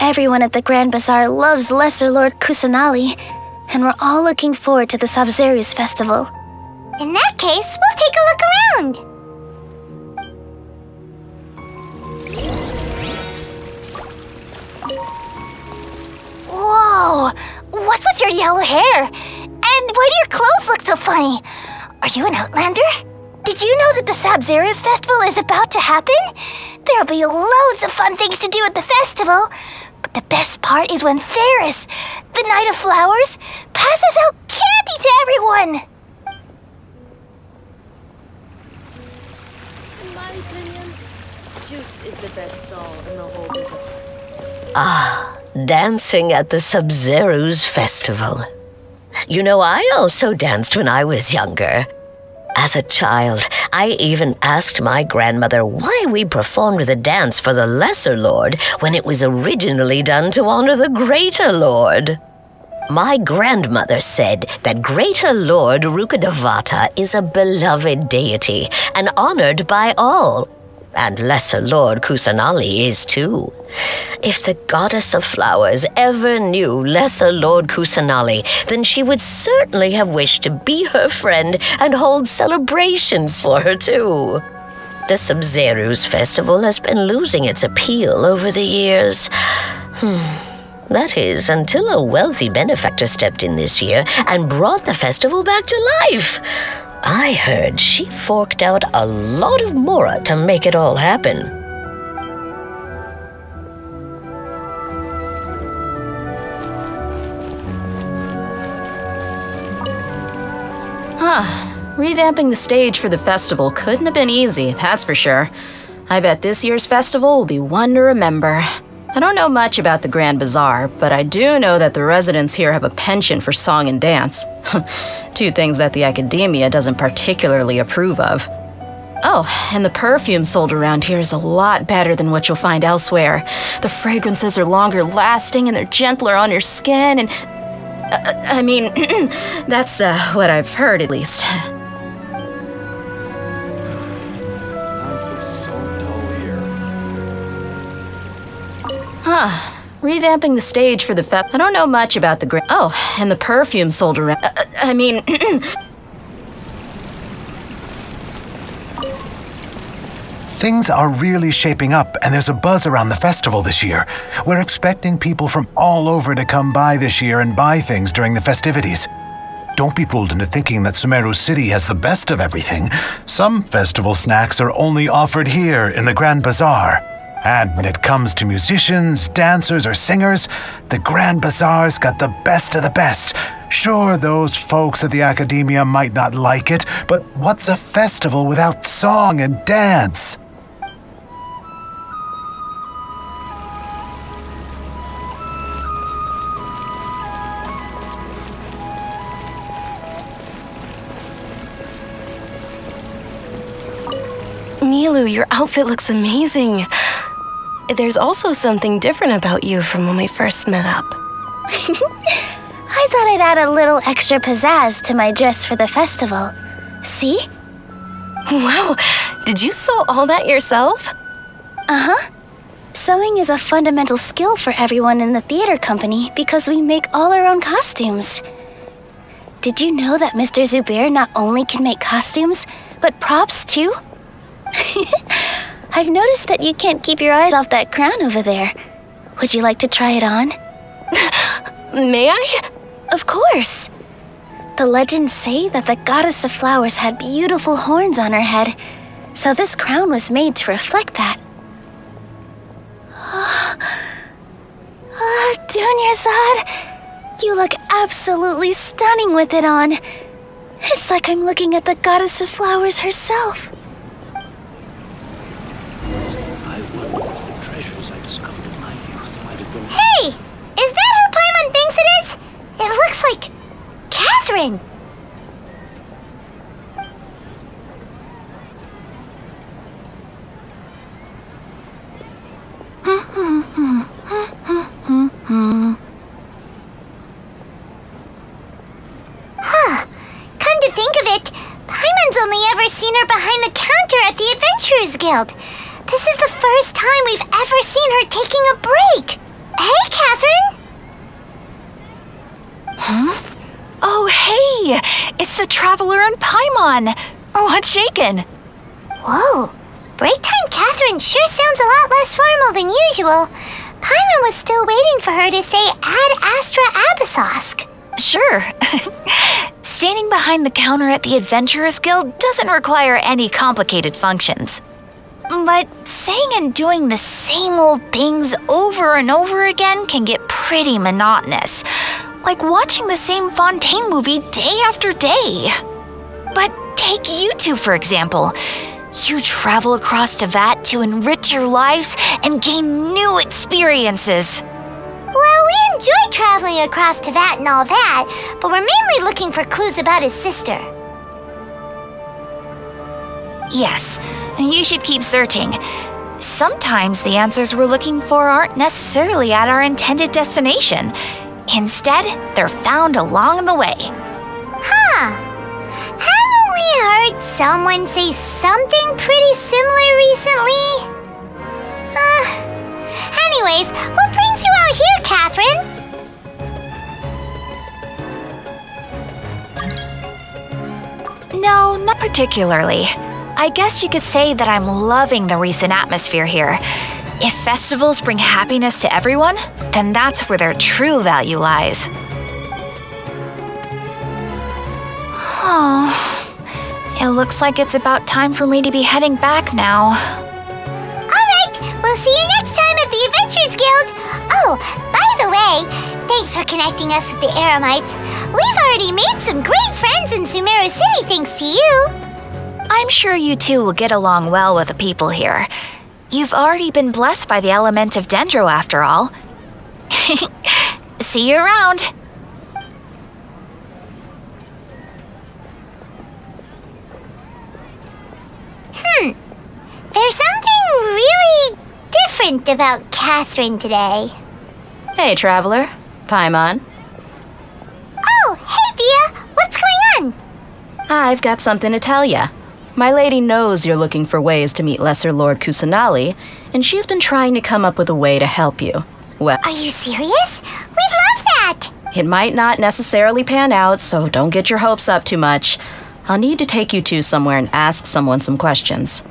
Speaker 1: Everyone at the Grand Bazaar loves Lesser Lord Kusanali, and we're all looking forward to the Sub-Zeros festival.
Speaker 2: In that case, we'll take a look around.
Speaker 1: Whoa! What's with your yellow hair? And why do your clothes look so funny? Are you an Outlander? Did you know that the Sub-Zeros festival is about to happen? There'll be loads of fun things to do at the festival. But the best part is when Ferris, the Knight of Flowers, passes out candy to everyone.
Speaker 5: In my opinion, Shoots is the best stall in the whole business.
Speaker 13: Ah, dancing at the Sub-Zeros festival. You know, I also danced when I was younger. As a child, I even asked my grandmother why we performed the dance for the Lesser Lord when it was originally done to honor the Greater Lord. My grandmother said that Greater Lord Rukkhadevata is a beloved deity and honored by all. And Lesser Lord Kusanali is too. If the goddess of flowers ever knew Lesser Lord Kusanali, then she would certainly have wished to be her friend and hold celebrations for her too. The Sub-Zeru's festival has been losing its appeal over the years. That is, until a wealthy benefactor stepped in this year and brought the festival back to life. I heard she forked out a lot of mora to make it all happen.
Speaker 9: Revamping the stage for the festival couldn't have been easy, that's for sure. I bet this year's festival will be one to remember. I don't know much about the Grand Bazaar, but I do know that the residents here have a penchant for song and dance. Two things that the academia doesn't particularly approve of. Oh, and the perfume sold around here is a lot better than what you'll find elsewhere. The fragrances are longer lasting and they're gentler on your skin and... I mean, that's what I've heard at least.
Speaker 3: Life is so dull here.
Speaker 9: Revamping the stage for the I don't know much about the Oh, and the perfume sold around... I mean...
Speaker 14: Things are really shaping up, and there's a buzz around the festival this year. We're expecting people from all over to come by this year and buy things during the festivities. Don't be fooled into thinking that Sumeru City has the best of everything. Some festival snacks are only offered here in the Grand Bazaar. And when it comes to musicians, dancers, or singers, the Grand Bazaar's got the best of the best. Sure, those folks at the academia might not like it, but what's a festival without song and dance?
Speaker 9: Milu, your outfit looks amazing. There's also something different about you from when we first met up.
Speaker 1: I thought I'd add a little extra pizzazz to my dress for the festival. See?
Speaker 9: Wow, did you sew all that yourself?
Speaker 1: Uh-huh. Sewing is a fundamental skill for everyone in the theater company because we make all our own costumes. Did you know that Mr. Zubair not only can make costumes, but props too? I've noticed that you can't keep your eyes off that crown over there. Would you like to try it on?
Speaker 9: May I?
Speaker 1: Of course. The legends say that the goddess of flowers had beautiful horns on her head, so this crown was made to reflect that. Dunyarzad, you look absolutely stunning with it on. It's like I'm looking at the goddess of flowers herself.
Speaker 3: I wonder if the treasures I discovered in my youth might have been...
Speaker 2: Hey! Is that who Paimon thinks it is? It looks like... Catherine! Come to think of it, Paimon's only ever seen her behind the counter at the Adventurers Guild. This is the first time we've ever seen her taking a break. Hey, Catherine!
Speaker 7: Huh? Oh, hey! It's the Traveler and Paimon! Oh, what's shaken?
Speaker 2: Whoa! Break time Catherine sure sounds a lot less formal than usual. Paimon was still waiting for her to say Ad Astra Abyssosque.
Speaker 7: Sure. Standing behind the counter at the Adventurers Guild doesn't require any complicated functions. But saying and doing the same old things over and over again can get pretty monotonous. Like watching the same Fontaine movie day after day. But take you two, for example. You travel across Tevat to enrich your lives and gain new experiences.
Speaker 2: Well, we enjoy traveling across Tevat and all that, but we're mainly looking for clues about his sister.
Speaker 7: Yes, you should keep searching. Sometimes the answers we're looking for aren't necessarily at our intended destination. Instead, they're found along the way.
Speaker 2: Huh. Haven't we heard someone say something pretty similar recently. Anyways, what brings you out here, Catherine?
Speaker 7: No, not particularly. I guess you could say that I'm loving the recent atmosphere here. If festivals bring happiness to everyone, then that's where their true value lies. Oh, it looks like it's about time for me to be heading back now.
Speaker 2: Alright, we'll see you next time at the Adventurers Guild. Oh, by the way, thanks for connecting us with the Eremites. We've already made some great friends in Sumeru City thanks to you.
Speaker 7: I'm sure you two will get along well with the people here. You've already been blessed by the element of Dendro after all. See you around.
Speaker 2: There's something really different about Catherine today.
Speaker 9: Hey, Traveler. Paimon.
Speaker 2: Oh, hey, Dia. What's going on?
Speaker 9: I've got something to tell ya. My lady knows you're looking for ways to meet Lesser Lord Kusanali, and she's been trying to come up with a way to help you. Well,
Speaker 2: Are you serious? We'd love that!
Speaker 9: it might not necessarily pan out, so don't get your hopes up too much. I'll need to take you two somewhere and ask someone some questions.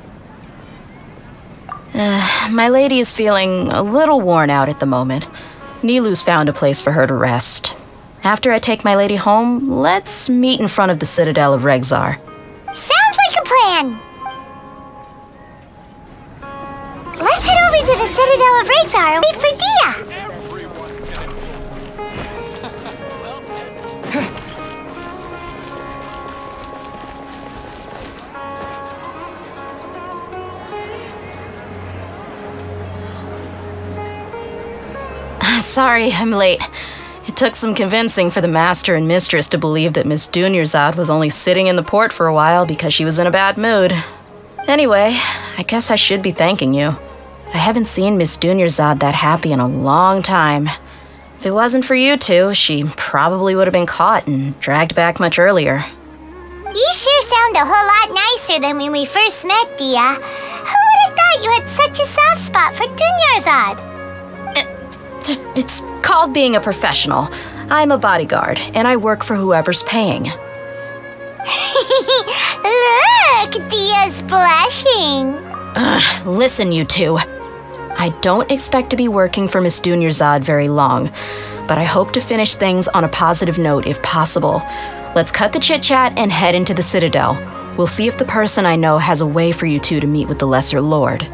Speaker 9: My lady is feeling a little worn out at the moment. Nilu's found a place for her to rest. After I take my lady home, let's meet in front of the Citadel of Regzar.
Speaker 2: Sounds like a plan! Let's head over to the Citadel of Regzar and wait for Dia!
Speaker 9: Sorry, I'm late. It took some convincing for the master and mistress to believe that Miss Dunyarzad was only sitting in the port for a while because she was in a bad mood. Anyway, I guess I should be thanking you. I haven't seen Miss Dunyarzad that happy in a long time. If it wasn't for you two, she probably would have been caught and dragged back much earlier.
Speaker 2: You sure sound a whole lot nicer than when we first met, Dia. Who would have thought you had such a soft spot for Dunyarzad?
Speaker 9: It's called being a professional. I'm a bodyguard, and I work for whoever's paying.
Speaker 2: Look, Dia's blushing.
Speaker 9: Listen, you two. I don't expect to be working for Miss Dunyarzad very long, but I hope to finish things on a positive note if possible. Let's cut the chit-chat and head into the Citadel. We'll see if the person I know has a way for you two to meet with the Lesser Lord.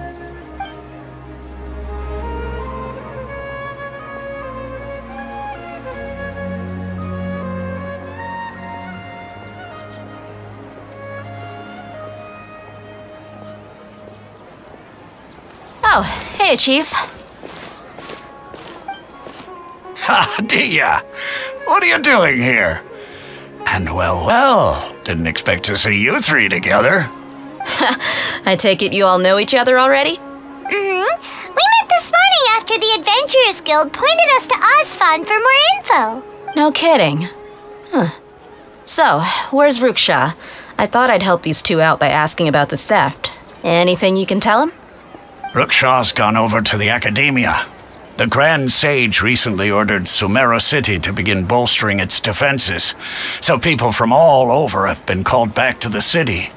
Speaker 9: Oh, hey, Chief.
Speaker 8: Ha, Dia! What are you doing here? And well, didn't expect to see you three together.
Speaker 9: I take it you all know each other already?
Speaker 2: Mm-hmm. We met this morning after the Adventurers Guild pointed us to Osfon for more info.
Speaker 9: No kidding. Huh. So, where's Ruksha? I thought I'd help these two out by asking about the theft. Anything you can tell him?
Speaker 8: Ruksha's gone over to the Academia. The Grand Sage recently ordered Sumeru City to begin bolstering its defenses, so people from all over have been called back to the city.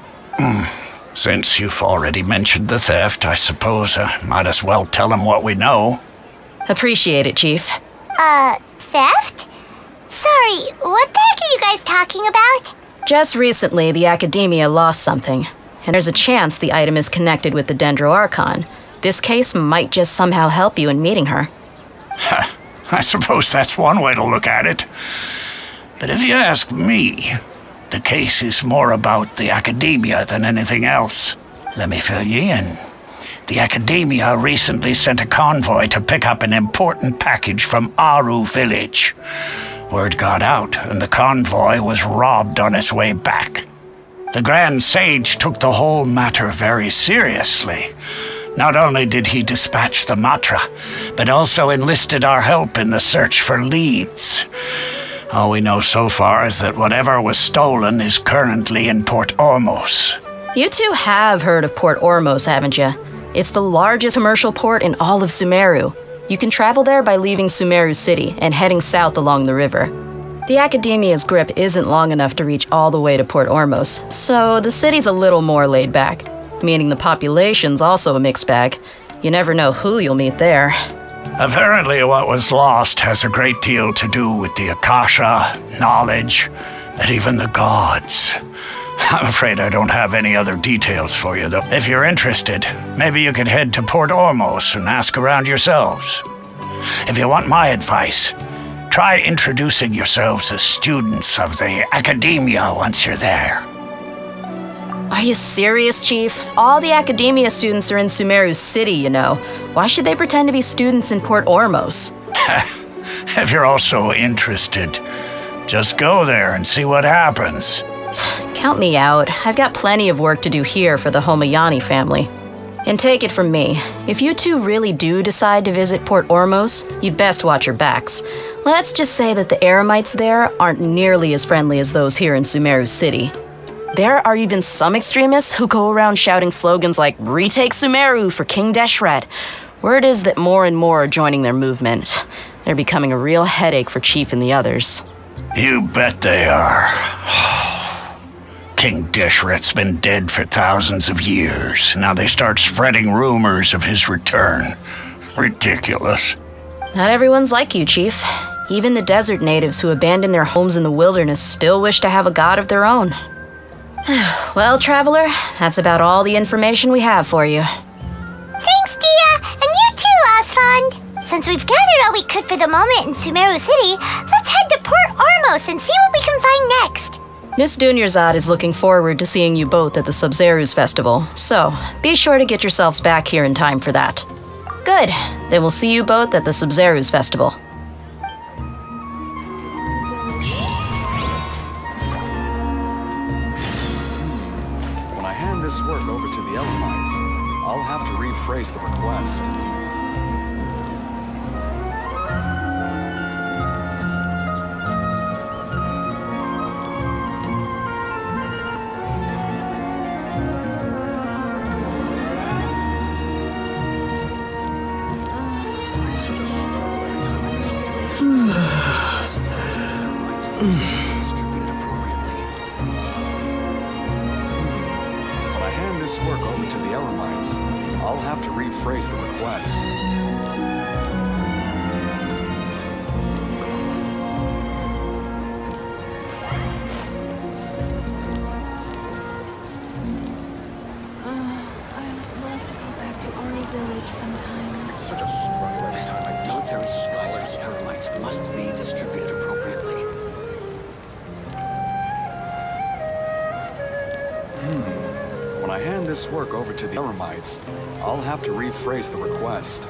Speaker 8: Since you've already mentioned the theft, I suppose I might as well tell him what we know.
Speaker 9: Appreciate it, Chief.
Speaker 2: Theft? Sorry, what the heck are you guys talking about?
Speaker 9: Just recently, the Academia lost something, and there's a chance the item is connected with the Dendro Archon. This case might just somehow help you in meeting her.
Speaker 8: I suppose that's one way to look at it. But if you ask me, the case is more about the Academia than anything else. Let me fill you in. The Academia recently sent a convoy to pick up an important package from Aru village. Word got out, and the convoy was robbed on its way back. The Grand Sage took the whole matter very seriously. Not only did he dispatch the Matra, but also enlisted our help in the search for leads. All we know so far is that whatever was stolen is currently in Port Ormos.
Speaker 9: You two have heard of Port Ormos, haven't you? It's the largest commercial port in all of Sumeru. You can travel there by leaving Sumeru City and heading south along the river. The Academia's grip isn't long enough to reach all the way to Port Ormos, so the city's a little more laid back, meaning the population's also a mixed bag. You never know who you'll meet there.
Speaker 8: Apparently what was lost has a great deal to do with the Akasha, knowledge, and even the gods. I'm afraid I don't have any other details for you, though. If you're interested, maybe you can head to Port Ormos and ask around yourselves. If you want my advice, try introducing yourselves as students of the Academia once you're there.
Speaker 9: Are you serious, Chief? All the Academia students are in Sumeru City, you know. Why should they pretend to be students in Port Ormos?
Speaker 8: If you're also interested, just go there and see what happens.
Speaker 9: Count me out. I've got plenty of work to do here for the Homayani family. And take it from me, if you two really do decide to visit Port Ormos, you'd best watch your backs. Let's just say that the Eremites there aren't nearly as friendly as those here in Sumeru City. There are even some extremists who go around shouting slogans like, "Retake Sumeru for King Deshret." Word is that more and more are joining their movement. They're becoming a real headache for Chief and the others.
Speaker 8: You bet they are. King Deshret's been dead for thousands of years. Now they start spreading rumors of his return. Ridiculous.
Speaker 9: Not everyone's like you, Chief. Even the desert natives who abandoned their homes in the wilderness still wish to have a god of their own. Well, Traveler, that's about all the information we have for you.
Speaker 2: Thanks, Dia, and you too, Osfond. Since we've gathered all we could for the moment in Sumeru City, let's head to Port Ormos and see what we can find next.
Speaker 9: Miss Dunyarzad is looking forward to seeing you both at the Sub-Zerus Festival, so be sure to get yourselves back here in time for that. Good. Then we'll see you both at the Sub-Zerus Festival.
Speaker 10: When I hand this work over to the Elamites, I'll have to rephrase the request. When I hand this work over to the Elamites, I'll have to rephrase the request.
Speaker 3: Such a struggling time. Military supplies for the Eremites must be distributed appropriately.
Speaker 10: When I hand this work over to the Eremites, I'll have to rephrase the request.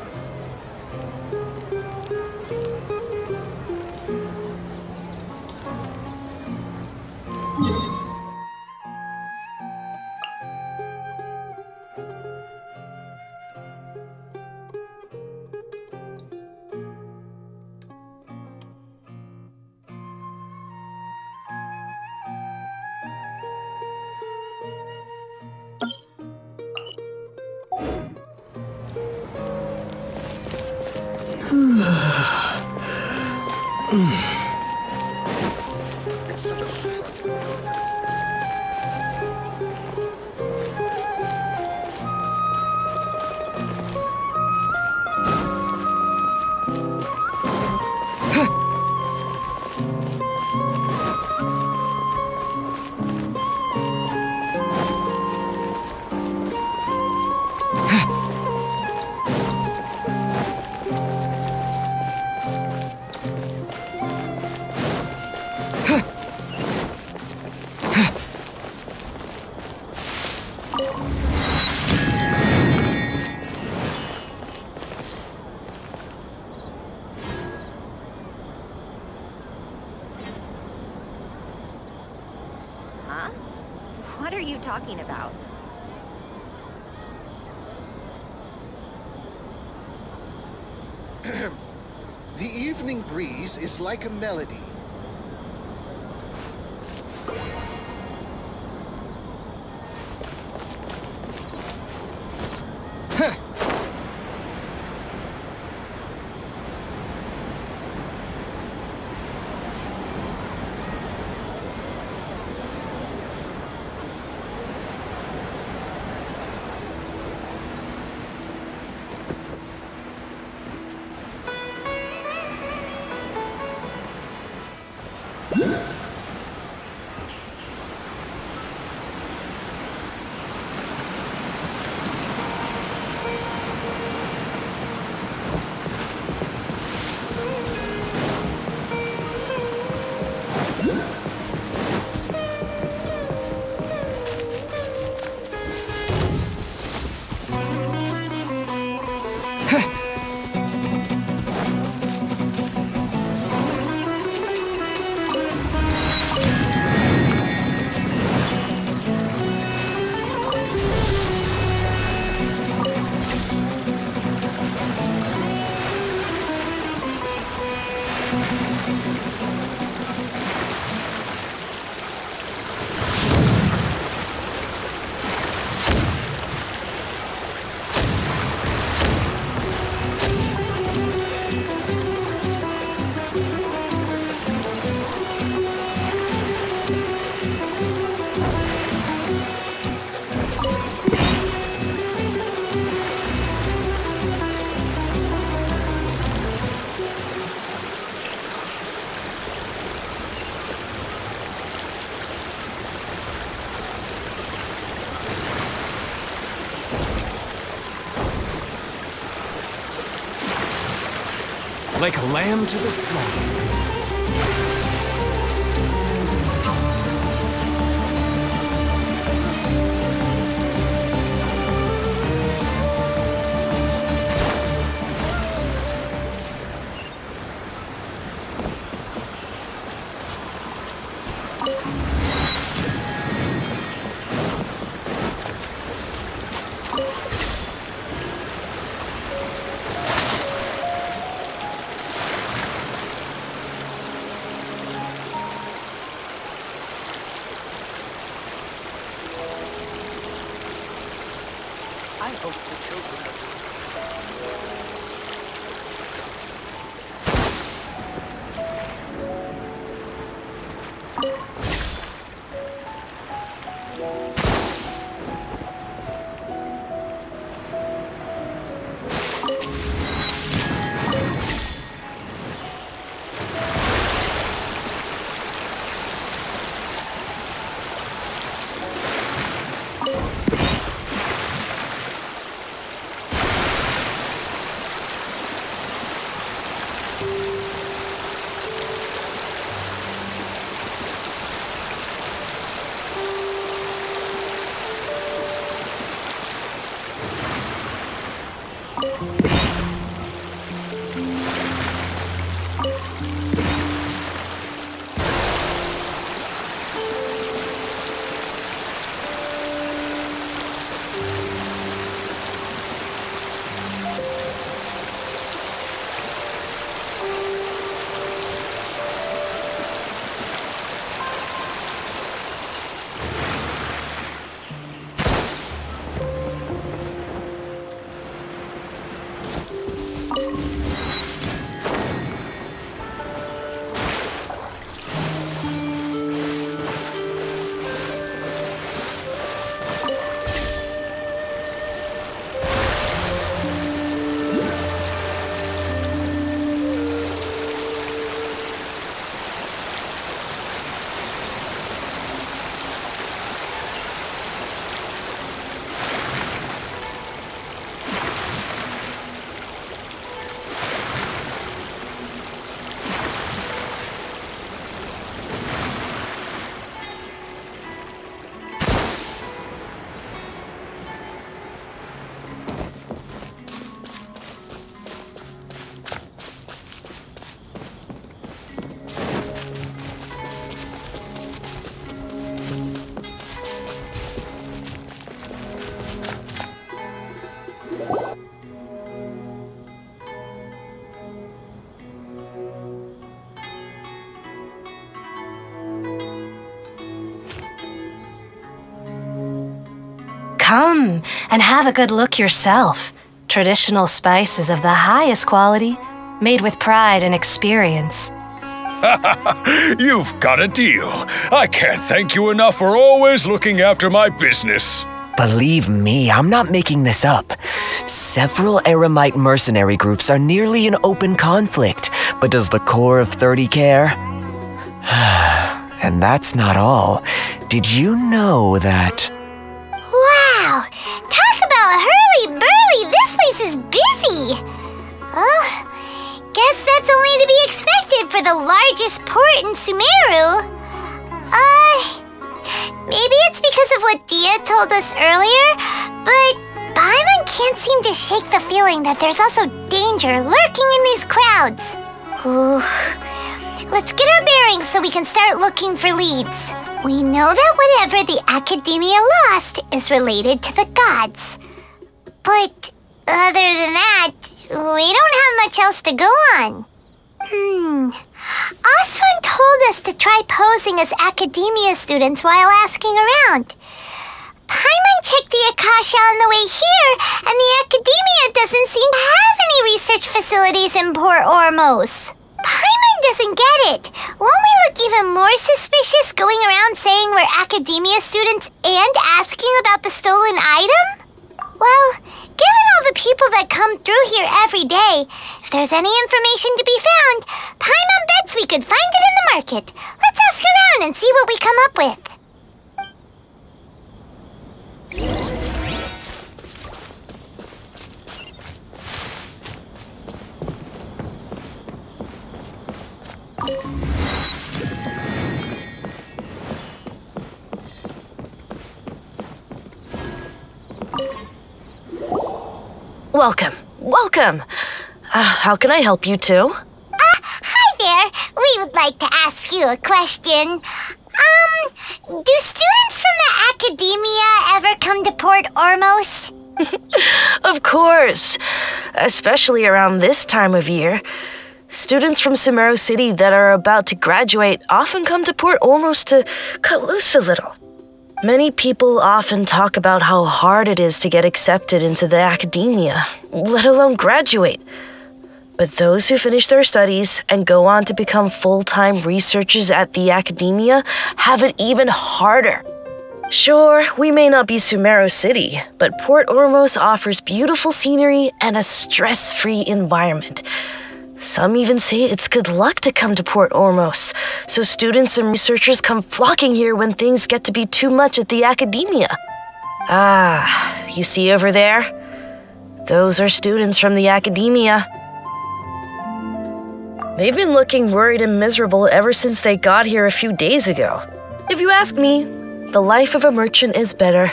Speaker 15: Huh? What are you talking about?
Speaker 16: The evening breeze is like a melody. Like a lamb to the slaughter.
Speaker 3: I hope the children
Speaker 17: Come and have a good look yourself. Traditional spices of the highest quality, made with pride and experience.
Speaker 12: You've got a deal. I can't thank you enough for always looking after my business.
Speaker 18: Believe me, I'm not making this up. Several Eremite mercenary groups are nearly in open conflict, but does the core of 30 care? And that's not all. Did you know that...
Speaker 2: Wow! Talk about hurly-burly! This place is busy! Guess that's only to be expected for the largest port in Sumeru. Maybe it's because of what Dia told us earlier, but Paimon can't seem to shake the feeling that there's also danger lurking in these crowds. Ooh. Let's get our bearings so we can start looking for leads. We know that whatever the Academia lost is related to the gods. But other than that, we don't have much else to go on. Osfun told us to try posing as Academia students while asking around. Paimon checked the Akasha on the way here, and the Academia doesn't seem to have any research facilities in Port Ormos. Paimon doesn't get it. Won't we look even more suspicious going around saying we're Academia students and asking about the stolen item? Well, given all the people that come through here every day, if there's any information to be found, Paimon bets we could find it in the market. Let's ask around and see what we come up with.
Speaker 9: Welcome. Welcome. How can I help you too?
Speaker 2: Hi there. We would like to ask you a question. Do students from the Academia ever come to Port Ormos?
Speaker 9: Of course. Especially around this time of year. Students from Sumeru City that are about to graduate often come to Port Ormos to cut loose a little. Many people often talk about how hard it is to get accepted into the Academia, let alone graduate. But those who finish their studies and go on to become full-time researchers at the Academia have it even harder. Sure, we may not be Sumeru City, but Port Ormos offers beautiful scenery and a stress-free environment. Some even say it's good luck to come to Port Ormos, so students and researchers come flocking here when things get to be too much at the Academia. You see over there? Those are students from the Academia. They've been looking worried and miserable ever since they got here a few days ago. If you ask me, the life of a merchant is better.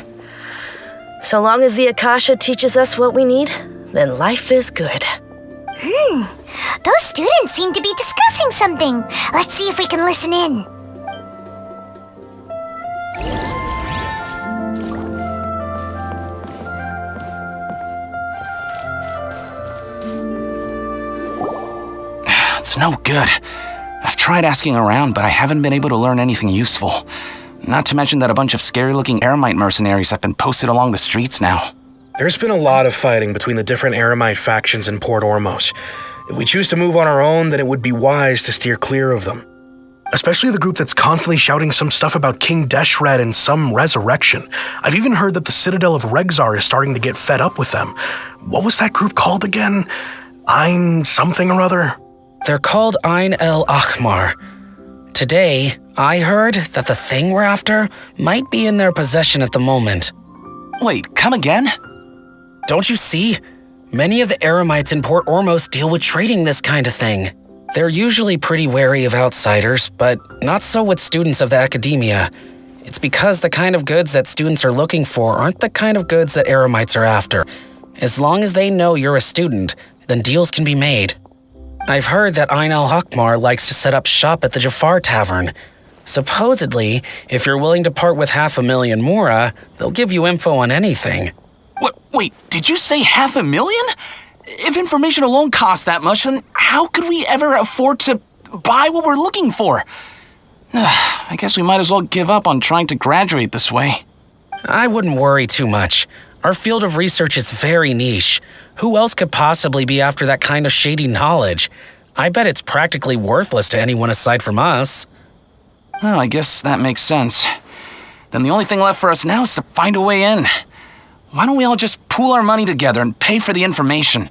Speaker 9: So long as the Akasha teaches us what we need, then life is good.
Speaker 2: Those students seem to be discussing something. Let's see if we can listen in.
Speaker 10: It's no good. I've tried asking around, but I haven't been able to learn anything useful. Not to mention that a bunch of scary-looking Eremite mercenaries have been posted along the streets now.
Speaker 19: There's been a lot of fighting between the different Eremite factions in Port Ormos. If we choose to move on our own, then it would be wise to steer clear of them. Especially the group that's constantly shouting some stuff about King Deshret and some resurrection. I've even heard that the Citadel of Regzar is starting to get fed up with them. What was that group called again? Ein something or other?
Speaker 20: They're called Ein el Akhmar. Today, I heard that the thing we're after might be in their possession at the moment.
Speaker 10: Wait, come again?
Speaker 20: Don't you see? Many of the Eremites in Port Ormos deal with trading this kind of thing. They're usually pretty wary of outsiders, but not so with students of the Academia. It's because the kind of goods that students are looking for aren't the kind of goods that Eremites are after. As long as they know you're a student, then deals can be made. I've heard that Ein al-Hakmar likes to set up shop at the Jafar Tavern. Supposedly, if you're willing to part with 500,000 mora, they'll give you info on anything.
Speaker 10: Wait, did you say 500,000? If information alone costs that much, then how could we ever afford to buy what we're looking for? I guess we might as well give up on trying to graduate this way.
Speaker 20: I wouldn't worry too much. Our field of research is very niche. Who else could possibly be after that kind of shady knowledge? I bet it's practically worthless to anyone aside from us.
Speaker 10: Well, I guess that makes sense. Then the only thing left for us now is to find a way in. Why don't we all just pool our money together and pay for the information?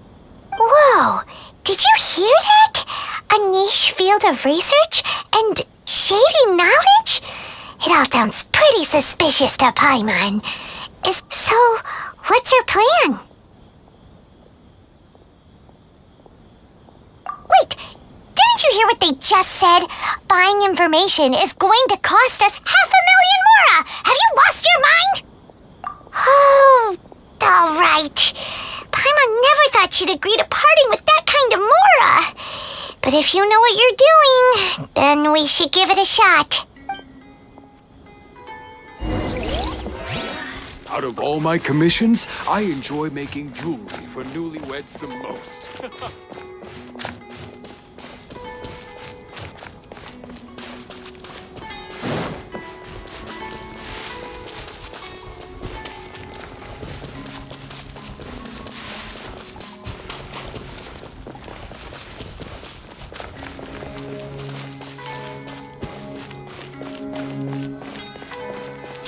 Speaker 2: Whoa! Did you hear that? A niche field of research and shady knowledge? It all sounds pretty suspicious to Paimon. So, what's your plan? Wait, didn't you hear what they just said? Buying information is going to cost us 500,000 mora! Have you lost your mind? Oh, all right. never thought she'd agree to parting with that kind of Mora. But if you know what you're doing, then we should give it a shot.
Speaker 16: Out of all my commissions, I enjoy making jewelry for newlyweds the most.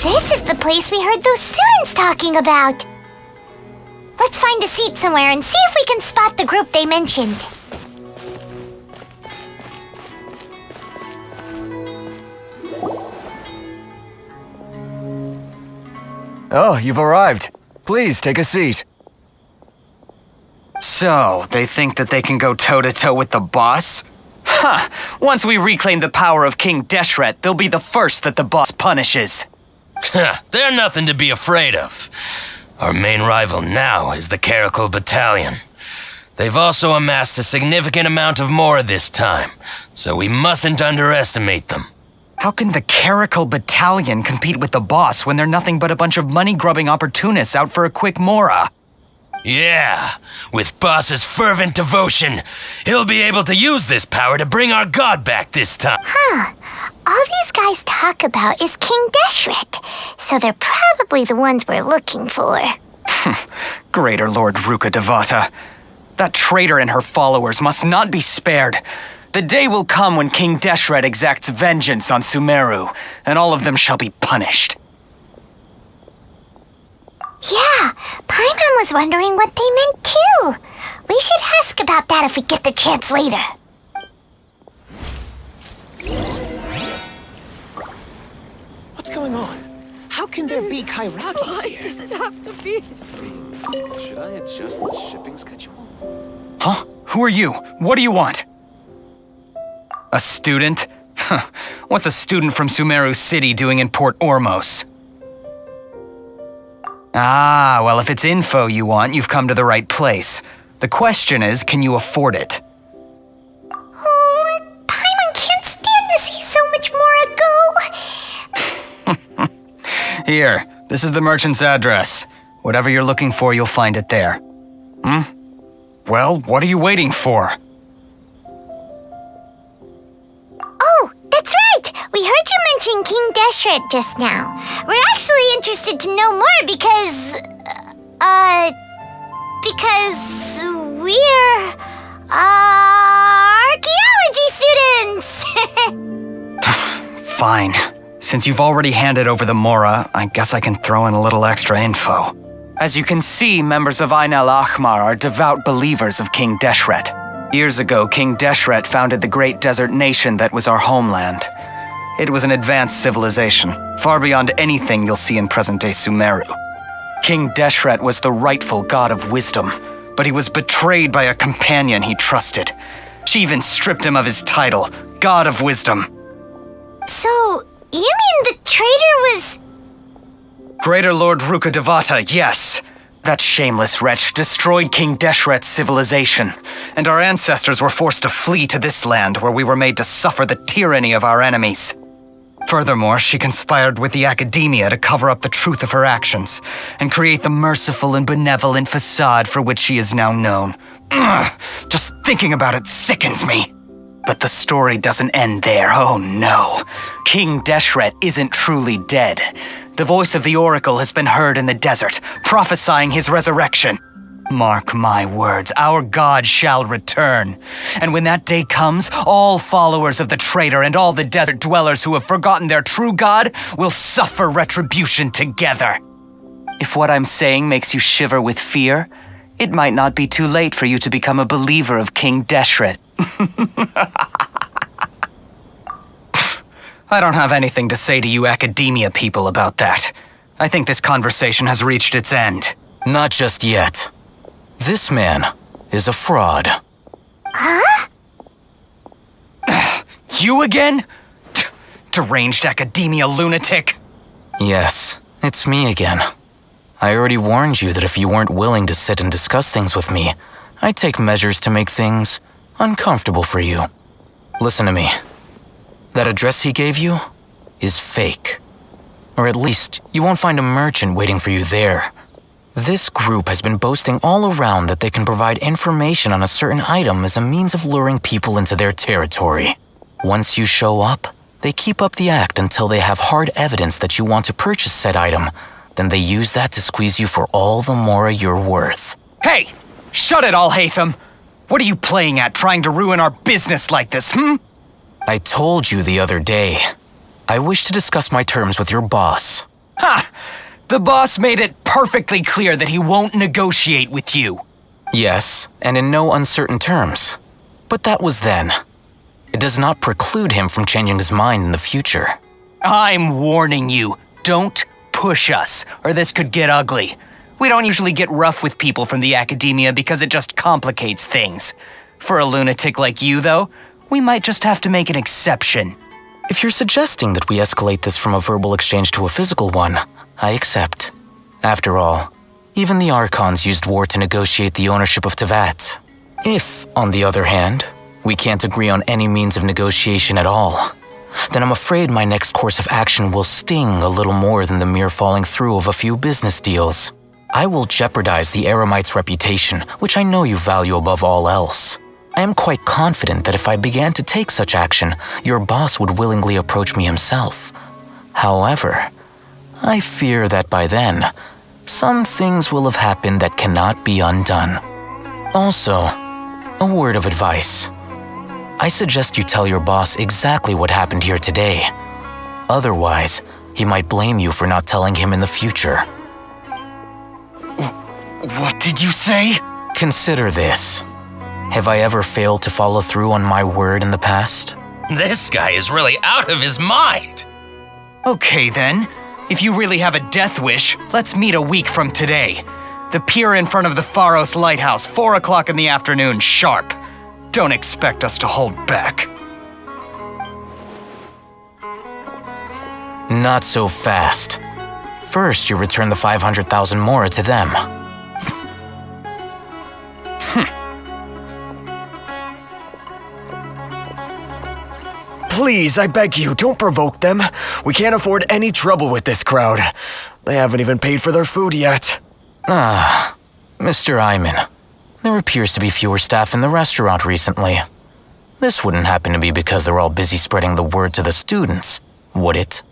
Speaker 2: This is the place we heard those students talking about. Let's find a seat somewhere and see if we can spot the group they mentioned.
Speaker 18: Oh, you've arrived. Please take a seat.
Speaker 21: So, they think that they can go toe-to-toe with the boss? Huh! Once we reclaim the power of King Deshret, they'll be the first that the boss punishes.
Speaker 22: They're nothing to be afraid of. Our main rival now is the Caracal Battalion. They've also amassed a significant amount of Mora this time, so we mustn't underestimate them.
Speaker 21: How can the Caracal Battalion compete with the boss when they're nothing but a bunch of money-grubbing opportunists out for a quick Mora?
Speaker 22: Yeah, with Boss's fervent devotion, he'll be able to use this power to bring our god back this time.
Speaker 2: Huh. All these guys talk about is King Deshret, so they're probably the ones we're looking for.
Speaker 21: Greater Lord Ruka Devata. That traitor and her followers must not be spared. The day will come when King Deshret exacts vengeance on Sumeru, and all of them shall be punished.
Speaker 2: Yeah, Paimon was wondering what they meant too. We should ask about that if we get the chance later.
Speaker 3: What's going on? How can there be Kairaki
Speaker 5: Why
Speaker 3: here?
Speaker 5: does it have to be this way?
Speaker 3: Should I adjust the shipping schedule?
Speaker 21: Huh? Who are you? What do you want? A student? Huh. What's a student from Sumeru City doing in Port Ormos? Ah, well, if it's info you want, you've come to the right place. The question is, can you afford it?
Speaker 2: Oh, Paimon can't stand to see so much Mora go.
Speaker 21: Here, this is the merchant's address. Whatever you're looking for, you'll find it there. Well, what are you waiting for?
Speaker 2: Oh, that's right! We heard you mention King Deshret just now. We're actually interested to know more because we're, archaeology students!
Speaker 21: Fine. Since you've already handed over the Mora, I guess I can throw in a little extra info. As you can see, members of Ain al-Ahmar are devout believers of King Deshret. Years ago, King Deshret founded the great desert nation that was our homeland. It was an advanced civilization, far beyond anything you'll see in present-day Sumeru. King Deshret was the rightful god of wisdom, but he was betrayed by a companion he trusted. She even stripped him of his title, God of Wisdom.
Speaker 2: So, you mean the traitor was...
Speaker 21: Greater Lord Ruka Devata, yes. That shameless wretch destroyed King Deshret's civilization, and our ancestors were forced to flee to this land where we were made to suffer the tyranny of our enemies. Furthermore, she conspired with the academia to cover up the truth of her actions and create the merciful and benevolent facade for which she is now known. Ugh, just thinking about it sickens me. But the story doesn't end there, oh no. King Deshret isn't truly dead. The voice of the Oracle has been heard in the desert, prophesying his resurrection. Mark my words, our god shall return. And when that day comes, all followers of the traitor and all the desert dwellers who have forgotten their true god will suffer retribution together. If what I'm saying makes you shiver with fear, it might not be too late for you to become a believer of King Deshret. I don't have anything to say to you academia people about that. I think this conversation has reached its end.
Speaker 23: Not just yet. This man is a fraud.
Speaker 2: Huh?
Speaker 21: You again? Deranged academia lunatic?
Speaker 23: Yes, it's me again. I already warned you that if you weren't willing to sit and discuss things with me, I'd take measures to make things uncomfortable for you. Listen to me. That address he gave you is fake. Or at least, you won't find a merchant waiting for you there. This group has been boasting all around that they can provide information on a certain item as a means of luring people into their territory. Once you show up, they keep up the act until they have hard evidence that you want to purchase said item. Then they use that to squeeze you for all the more you're worth.
Speaker 21: Hey! Shut it all, Hatham! What are you playing at, trying to ruin our business like this,
Speaker 23: I told you the other day. I wish to discuss my terms with your boss.
Speaker 21: Ha! The boss made it perfectly clear that he won't negotiate with you.
Speaker 23: Yes, and in no uncertain terms. But that was then. It does not preclude him from changing his mind in the future.
Speaker 21: I'm warning you, don't push us, or this could get ugly. We don't usually get rough with people from the academia because it just complicates things. For a lunatic like you, though, we might just have to make an exception.
Speaker 23: If you're suggesting that we escalate this from a verbal exchange to a physical one, I accept. After all, even the Archons used war to negotiate the ownership of Tevat. If, on the other hand, we can't agree on any means of negotiation at all, then I'm afraid my next course of action will sting a little more than the mere falling through of a few business deals. I will jeopardize the Eremite's reputation, which I know you value above all else. I am quite confident that if I began to take such action, your boss would willingly approach me himself. However, I fear that by then, some things will have happened that cannot be undone. Also, a word of advice. I suggest you tell your boss exactly what happened here today. Otherwise, he might blame you for not telling him in the future.
Speaker 21: What did you say?
Speaker 23: Consider this. Have I ever failed to follow through on my word in the past?
Speaker 22: This guy is really out of his mind.
Speaker 21: Okay then. If you really have a death wish, let's meet a week from today. The pier in front of the Pharos Lighthouse, 4 o'clock in the afternoon, sharp. Don't expect us to hold back.
Speaker 23: Not so fast. First, you return the 500,000 mora to them.
Speaker 18: Please, I beg you, don't provoke them. We can't afford any trouble with this crowd. They haven't even paid for their food yet.
Speaker 23: Ah, Mr. Iman. There appears to be fewer staff in the restaurant recently. This wouldn't happen to be because they're all busy spreading the word to the students, would it?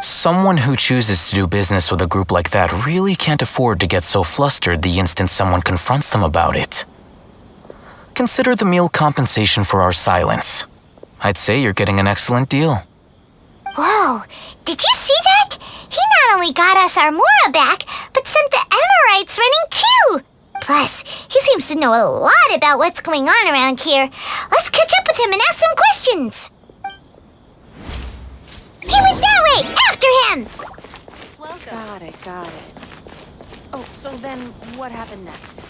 Speaker 23: Someone who chooses to do business with a group like that really can't afford to get so flustered the instant someone confronts them about it. Consider the meal compensation for our silence. I'd say you're getting an excellent deal.
Speaker 2: Whoa, did you see that? He not only got us our Mora back, but sent the Emerites running too! Plus, he seems to know a lot about what's going on around here. Let's catch up with him and ask some questions. He went that way! After him!
Speaker 5: Got it. Oh, so then what happened next?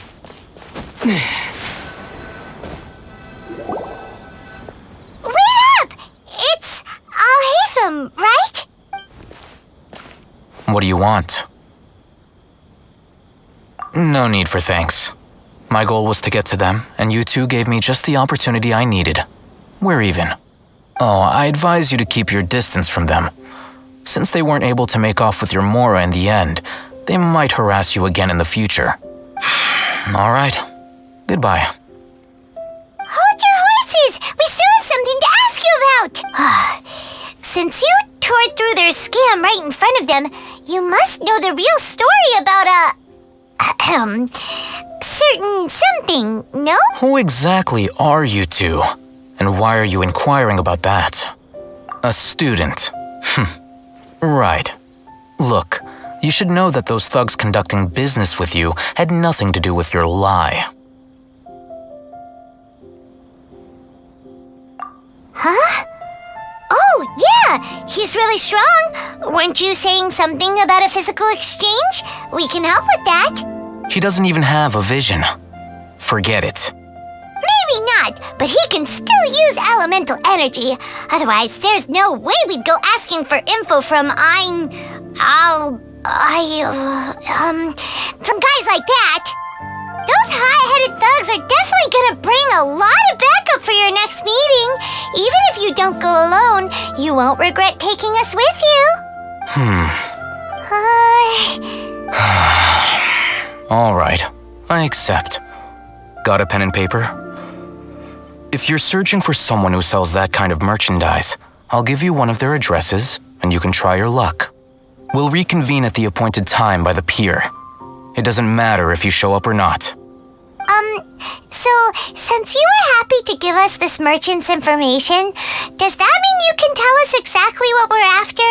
Speaker 2: Wait up! It's Al-Hatham, right?
Speaker 23: What do you want? No need for thanks. My goal was to get to them, and you two gave me just the opportunity I needed. We're even. Oh, I advise you to keep your distance from them. Since they weren't able to make off with your Mora in the end, they might harass you again in the future. All right. Goodbye.
Speaker 2: Hold your horses! We still have something to ask you about! Since you tore through their scam right in front of them, you must know the real story about certain something, no?
Speaker 23: Who exactly are you two? And why are you inquiring about that? A student. Right. Look, you should know that those thugs conducting business with you had nothing to do with your lie.
Speaker 2: Huh? Oh, yeah! He's really strong! Weren't you saying something about a physical exchange? We can help with that.
Speaker 23: He doesn't even have a vision. Forget it.
Speaker 2: Maybe not, but he can still use elemental energy. Otherwise, there's no way we'd go asking for info from from guys like that. Those hot-headed thugs are definitely gonna bring a lot of backup for your next meeting. Even if you don't go alone, you won't regret taking us with you.
Speaker 23: All right, I accept. Got a pen and paper? If you're searching for someone who sells that kind of merchandise, I'll give you one of their addresses, and you can try your luck. We'll reconvene at the appointed time by the pier. It doesn't matter if you show up or not.
Speaker 2: So, since you were happy to give us this merchant's information, does that mean you can tell us exactly what we're after?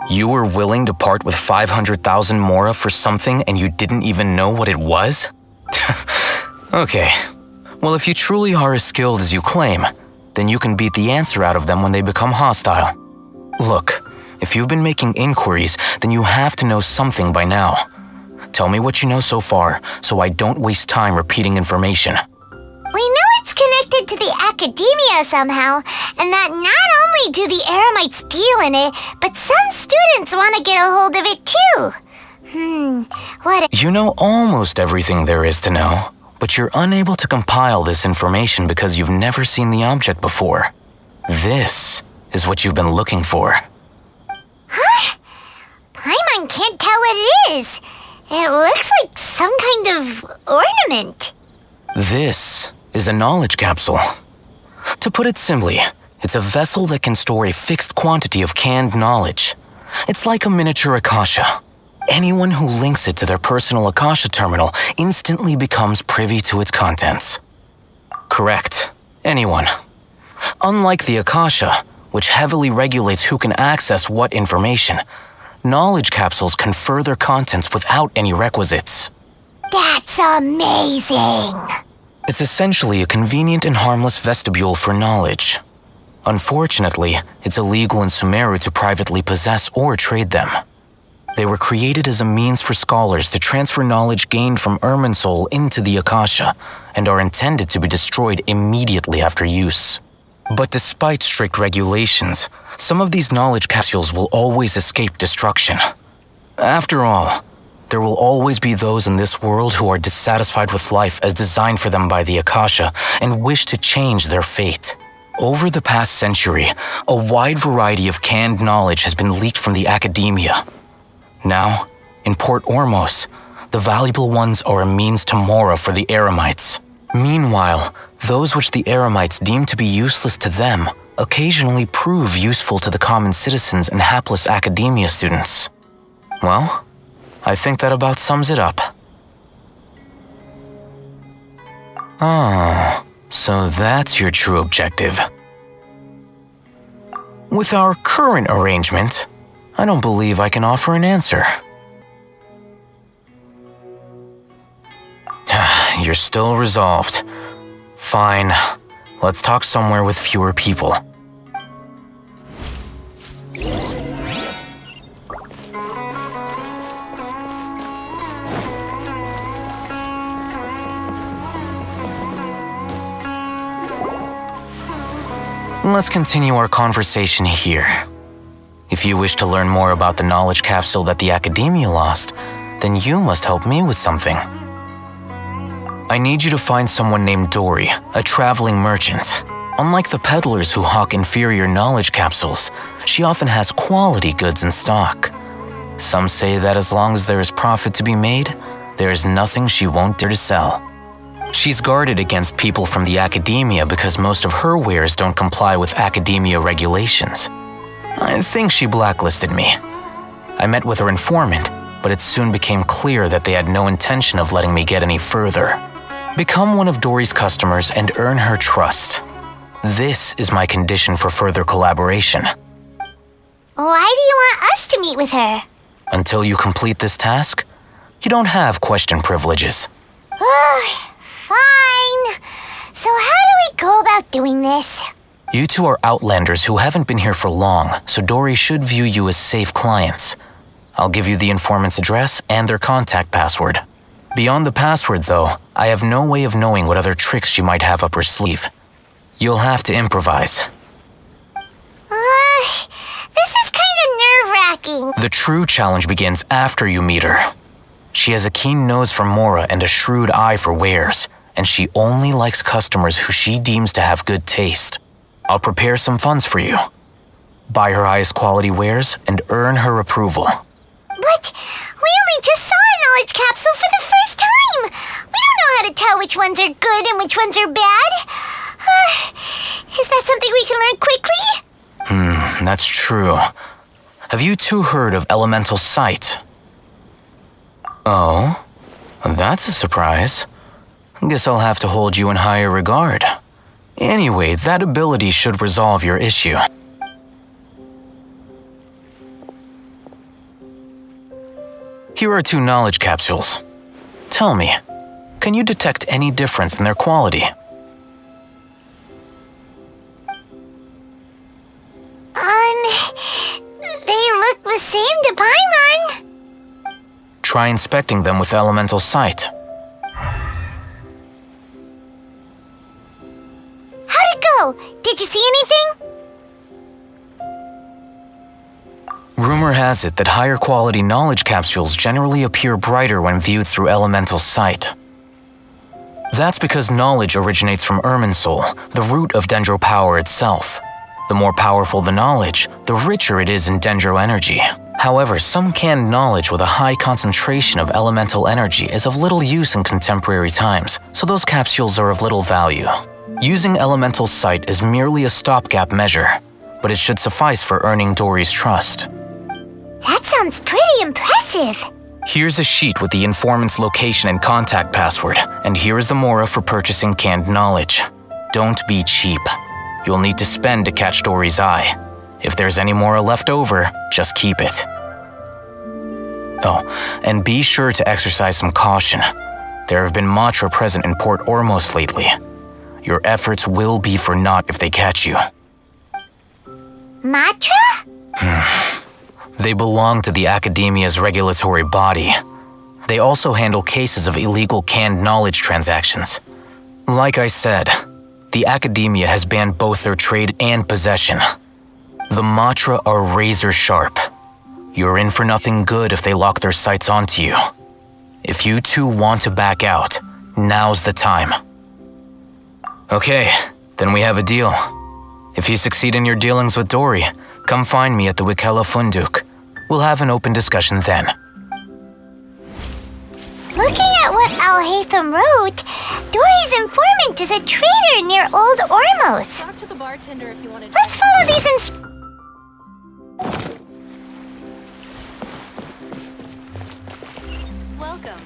Speaker 23: You were willing to part with 500,000 mora for something and you didn't even know what it was? Okay. Well, if you truly are as skilled as you claim, then you can beat the answer out of them when they become hostile. Look, if you've been making inquiries, then you have to know something by now. Tell me what you know so far, so I don't waste time repeating information.
Speaker 2: We know it's connected to the academia somehow, and that not only do the Eremites deal in it, but some students want to get a hold of it too.
Speaker 23: You know almost everything there is to know, but you're unable to compile this information because you've never seen the object before. This is what you've been looking for.
Speaker 2: Huh? Paimon can't tell what it is. It looks like some kind of ornament.
Speaker 23: This is a knowledge capsule. To put it simply, it's a vessel that can store a fixed quantity of canned knowledge. It's like a miniature Akasha. Anyone who links it to their personal Akasha terminal instantly becomes privy to its contents. Correct. Anyone. Unlike the Akasha, which heavily regulates who can access what information, knowledge capsules confer their contents without any requisites.
Speaker 2: That's amazing!
Speaker 23: It's essentially a convenient and harmless vestibule for knowledge. Unfortunately, it's illegal in Sumeru to privately possess or trade them. They were created as a means for scholars to transfer knowledge gained from Irminsul into the Akasha, and are intended to be destroyed immediately after use. But despite strict regulations, some of these knowledge capsules will always escape destruction. After all, there will always be those in this world who are dissatisfied with life as designed for them by the Akasha and wish to change their fate. Over the past century, a wide variety of canned knowledge has been leaked from the academia. Now, in Port Ormos, the valuable ones are a means to mora for the Eremites. Meanwhile, those which the Eremites deem to be useless to them occasionally prove useful to the common citizens and hapless academia students. Well, I think that about sums it up. Ah, so that's your true objective. With our current arrangement, I don't believe I can offer an answer. You're still resolved. Fine. Let's talk somewhere with fewer people. Let's continue our conversation here. If you wish to learn more about the knowledge capsule that the Academia lost, then you must help me with something. I need you to find someone named Dory, a traveling merchant. Unlike the peddlers who hawk inferior knowledge capsules, she often has quality goods in stock. Some say that as long as there is profit to be made, there is nothing she won't dare to sell. She's guarded against people from the Academia because most of her wares don't comply with Academia regulations. I think she blacklisted me. I met with her informant, but it soon became clear that they had no intention of letting me get any further. Become one of Dory's customers and earn her trust. This is my condition for further collaboration.
Speaker 2: Why do you want us to meet with her?
Speaker 23: Until you complete this task, you don't have question privileges.
Speaker 2: Fine. So how do we go about doing this?
Speaker 23: You two are outlanders who haven't been here for long, so Dory should view you as safe clients. I'll give you the informant's address and their contact password. Beyond the password, though, I have no way of knowing what other tricks she might have up her sleeve. You'll have to improvise.
Speaker 2: This is kind of asking.
Speaker 23: The true challenge begins after you meet her. She has a keen nose for Mora and a shrewd eye for wares, and she only likes customers who she deems to have good taste. I'll prepare some funds for you. Buy her highest quality wares and earn her approval.
Speaker 2: But we only just saw a knowledge capsule for the first time. We don't know how to tell which ones are good and which ones are bad. Is that something we can learn quickly?
Speaker 23: That's true. Have you two heard of elemental sight? Oh, that's a surprise. Guess I'll have to hold you in higher regard. Anyway, that ability should resolve your issue. Here are 2 knowledge capsules. Tell me, can you detect any difference in their quality?
Speaker 2: They look the same to Paimon.
Speaker 23: Try inspecting them with elemental sight.
Speaker 2: How'd it go? Did you see anything?
Speaker 23: Rumor has it that higher quality knowledge capsules generally appear brighter when viewed through elemental sight. That's because knowledge originates from Irminsul, the root of Dendro power itself. The more powerful the knowledge, the richer it is in Dendro energy. However, some canned knowledge with a high concentration of elemental energy is of little use in contemporary times, so those capsules are of little value. Using elemental sight is merely a stopgap measure, but it should suffice for earning Dory's trust.
Speaker 2: That sounds pretty impressive.
Speaker 23: Here's a sheet with the informant's location and contact password, and here is the Mora for purchasing canned knowledge. Don't be cheap. You'll need to spend to catch Dory's eye. If there's any Mora left over, just keep it. Oh, and be sure to exercise some caution. There have been Matra present in Port Ormos lately. Your efforts will be for naught if they catch you.
Speaker 2: Matra?
Speaker 23: They belong to the Academia's regulatory body. They also handle cases of illegal canned knowledge transactions. Like I said, the Academia has banned both their trade and possession. The Matra are razor sharp. You're in for nothing good if they lock their sights onto you. If you two want to back out, now's the time. Okay, then we have a deal. If you succeed in your dealings with Dory, come find me at the Wikela Funduk. We'll have an open discussion then.
Speaker 2: Looking at what Al-Haytham wrote, Dory's informant is a trader near Old Ormos.
Speaker 5: Talk to the bartender if you want to.
Speaker 2: Let's follow these instructions.
Speaker 5: Welcome.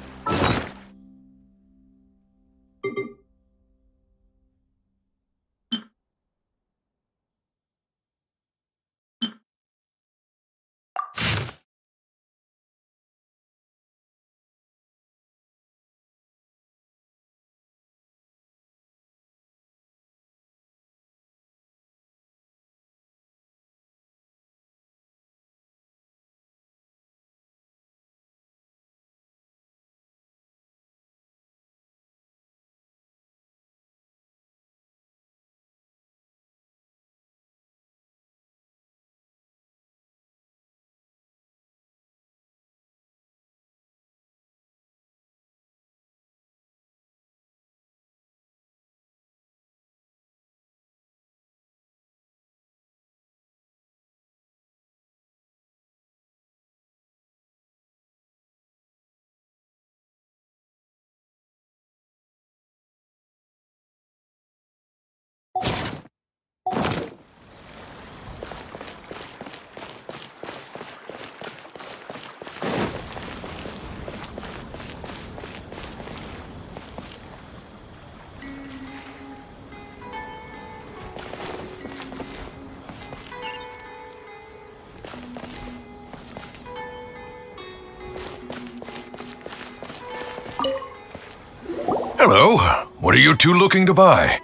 Speaker 4: Hello. What are you two looking to buy?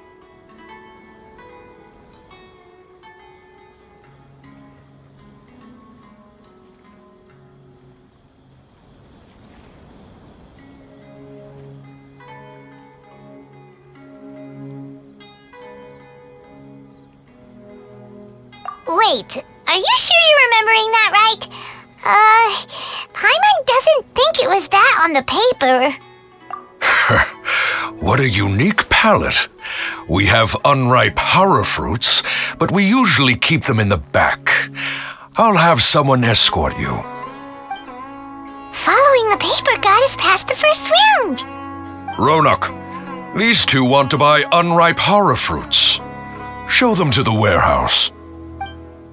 Speaker 2: Wait, are you sure you're remembering that right? Paimon doesn't think it was that on the paper.
Speaker 4: What a unique palate. We have unripe hara fruits, but we usually keep them in the back. I'll have someone escort you.
Speaker 2: Following the paper got us past the first round.
Speaker 4: Ronak, these two want to buy unripe hara fruits. Show them to the warehouse.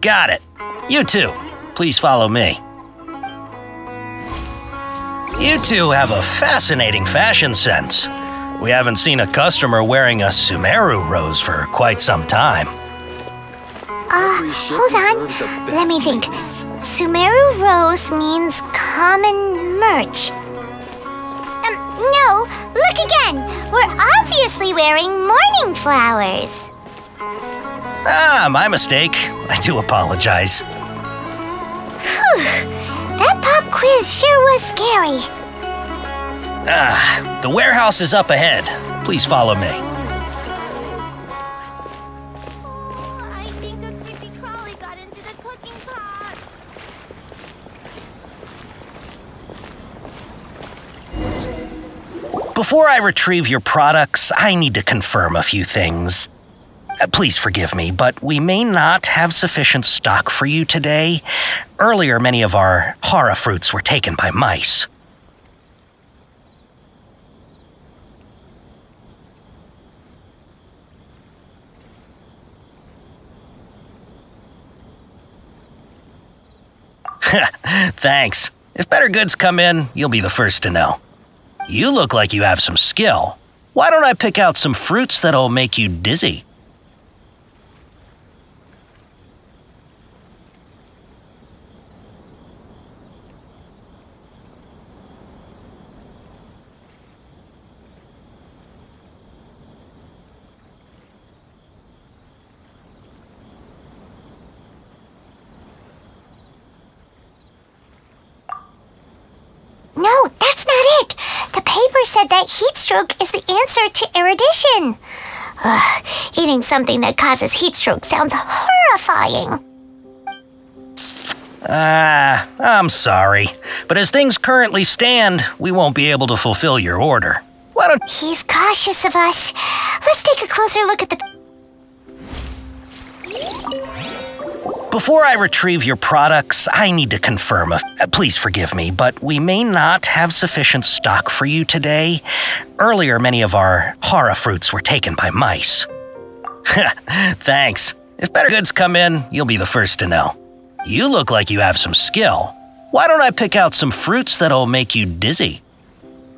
Speaker 8: Got it. You two, please follow me. You two have a fascinating fashion sense. We haven't seen a customer wearing a Sumeru rose for quite some time.
Speaker 2: Hold on. Let me think. Sumeru rose means common merch. No, look again. We're obviously wearing morning flowers.
Speaker 8: Ah, my mistake. I do apologize.
Speaker 2: Whew. That pop quiz sure was scary.
Speaker 8: Ah, the warehouse is up ahead. Please follow me.
Speaker 2: I think a creepy crawly got into the cooking pot.
Speaker 8: Before I retrieve your products, I need to confirm a few things. Please forgive me, but we may not have sufficient stock for you today. Earlier, many of our hara fruits were taken by mice. Thanks. If better goods come in, you'll be the first to know. You look like you have some skill. Why don't I pick out some fruits that'll make you dizzy?
Speaker 2: No, that's not it. The paper said that heat stroke is the answer to erudition. Ugh, eating something that causes heat stroke sounds horrifying.
Speaker 8: I'm sorry. But as things currently stand, we won't be able to fulfill your order. Why don't...
Speaker 2: He's cautious of us. Let's take a closer look at the...
Speaker 8: Before I retrieve your products, I need to confirm please forgive me, but we may not have sufficient stock for you today. Earlier, many of our hara fruits were taken by mice. Thanks. If better goods come in, you'll be the first to know. You look like you have some skill. Why don't I pick out some fruits that'll make you dizzy?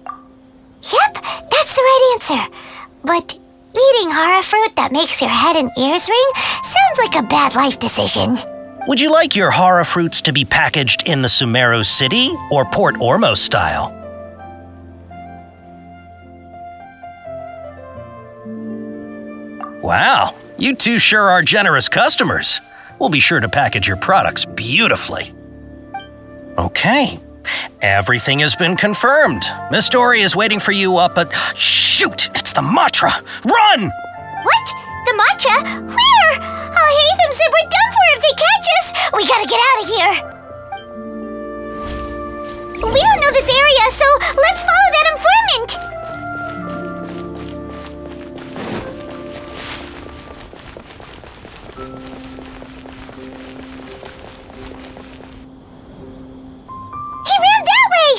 Speaker 2: Yep, that's the right answer. But eating hara fruit that makes your head and ears ring sounds like a bad life decision.
Speaker 8: Would you like your hara fruits to be packaged in the Sumeru City or Port Ormos style? Wow, you two sure are generous customers. We'll be sure to package your products beautifully. Okay, everything has been confirmed. Miss Dory is waiting for you up at... Shoot, it's the Matra! Run!
Speaker 2: What? The matcha? Where? Hatham said we're done for if they catch us. We gotta get out of here. We don't know this area, so let's follow that informant. He ran that way.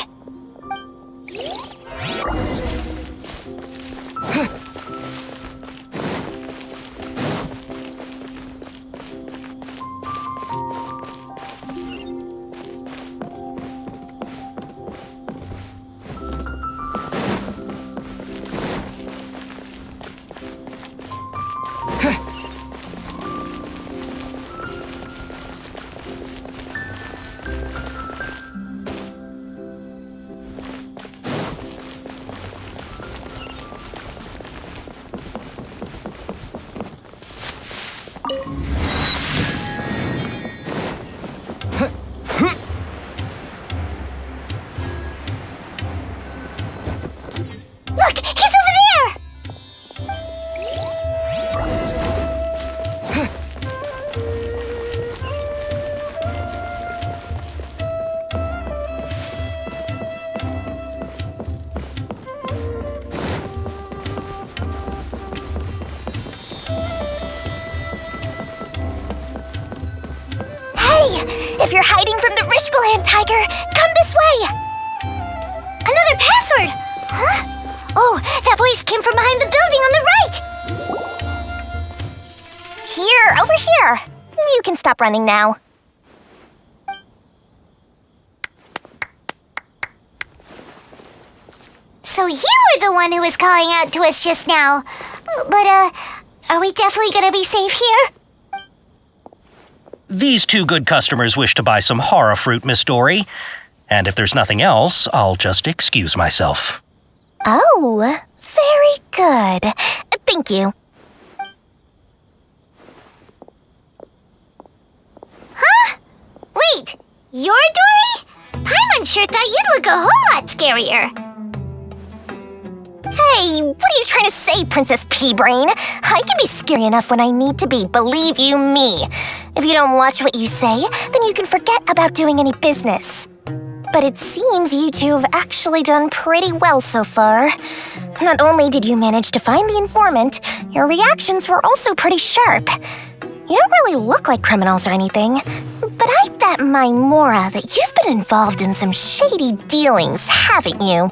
Speaker 1: If you're hiding from the Rishbaland tiger, come this way!
Speaker 2: Another password! Huh? Oh, that voice came from behind the building on the right!
Speaker 1: Here, over here! You can stop running now.
Speaker 2: So you were the one who was calling out to us just now. But, are we definitely gonna be safe here?
Speaker 6: These two good customers wish to buy some horror fruit, Miss Dory. And if there's nothing else, I'll just excuse myself.
Speaker 1: Oh, very good. Thank you.
Speaker 2: Huh? Wait, you're Dory? Paimon sure thought you'd look a whole lot scarier.
Speaker 1: Hey, what are you trying to say, Princess Pea-Brain? I can be scary enough when I need to be, believe you me. If you don't watch what you say, then you can forget about doing any business. But it seems you two have actually done pretty well so far. Not only did you manage to find the informant, your reactions were also pretty sharp. You don't really look like criminals or anything, but I bet my Mora that you've been involved in some shady dealings, haven't you?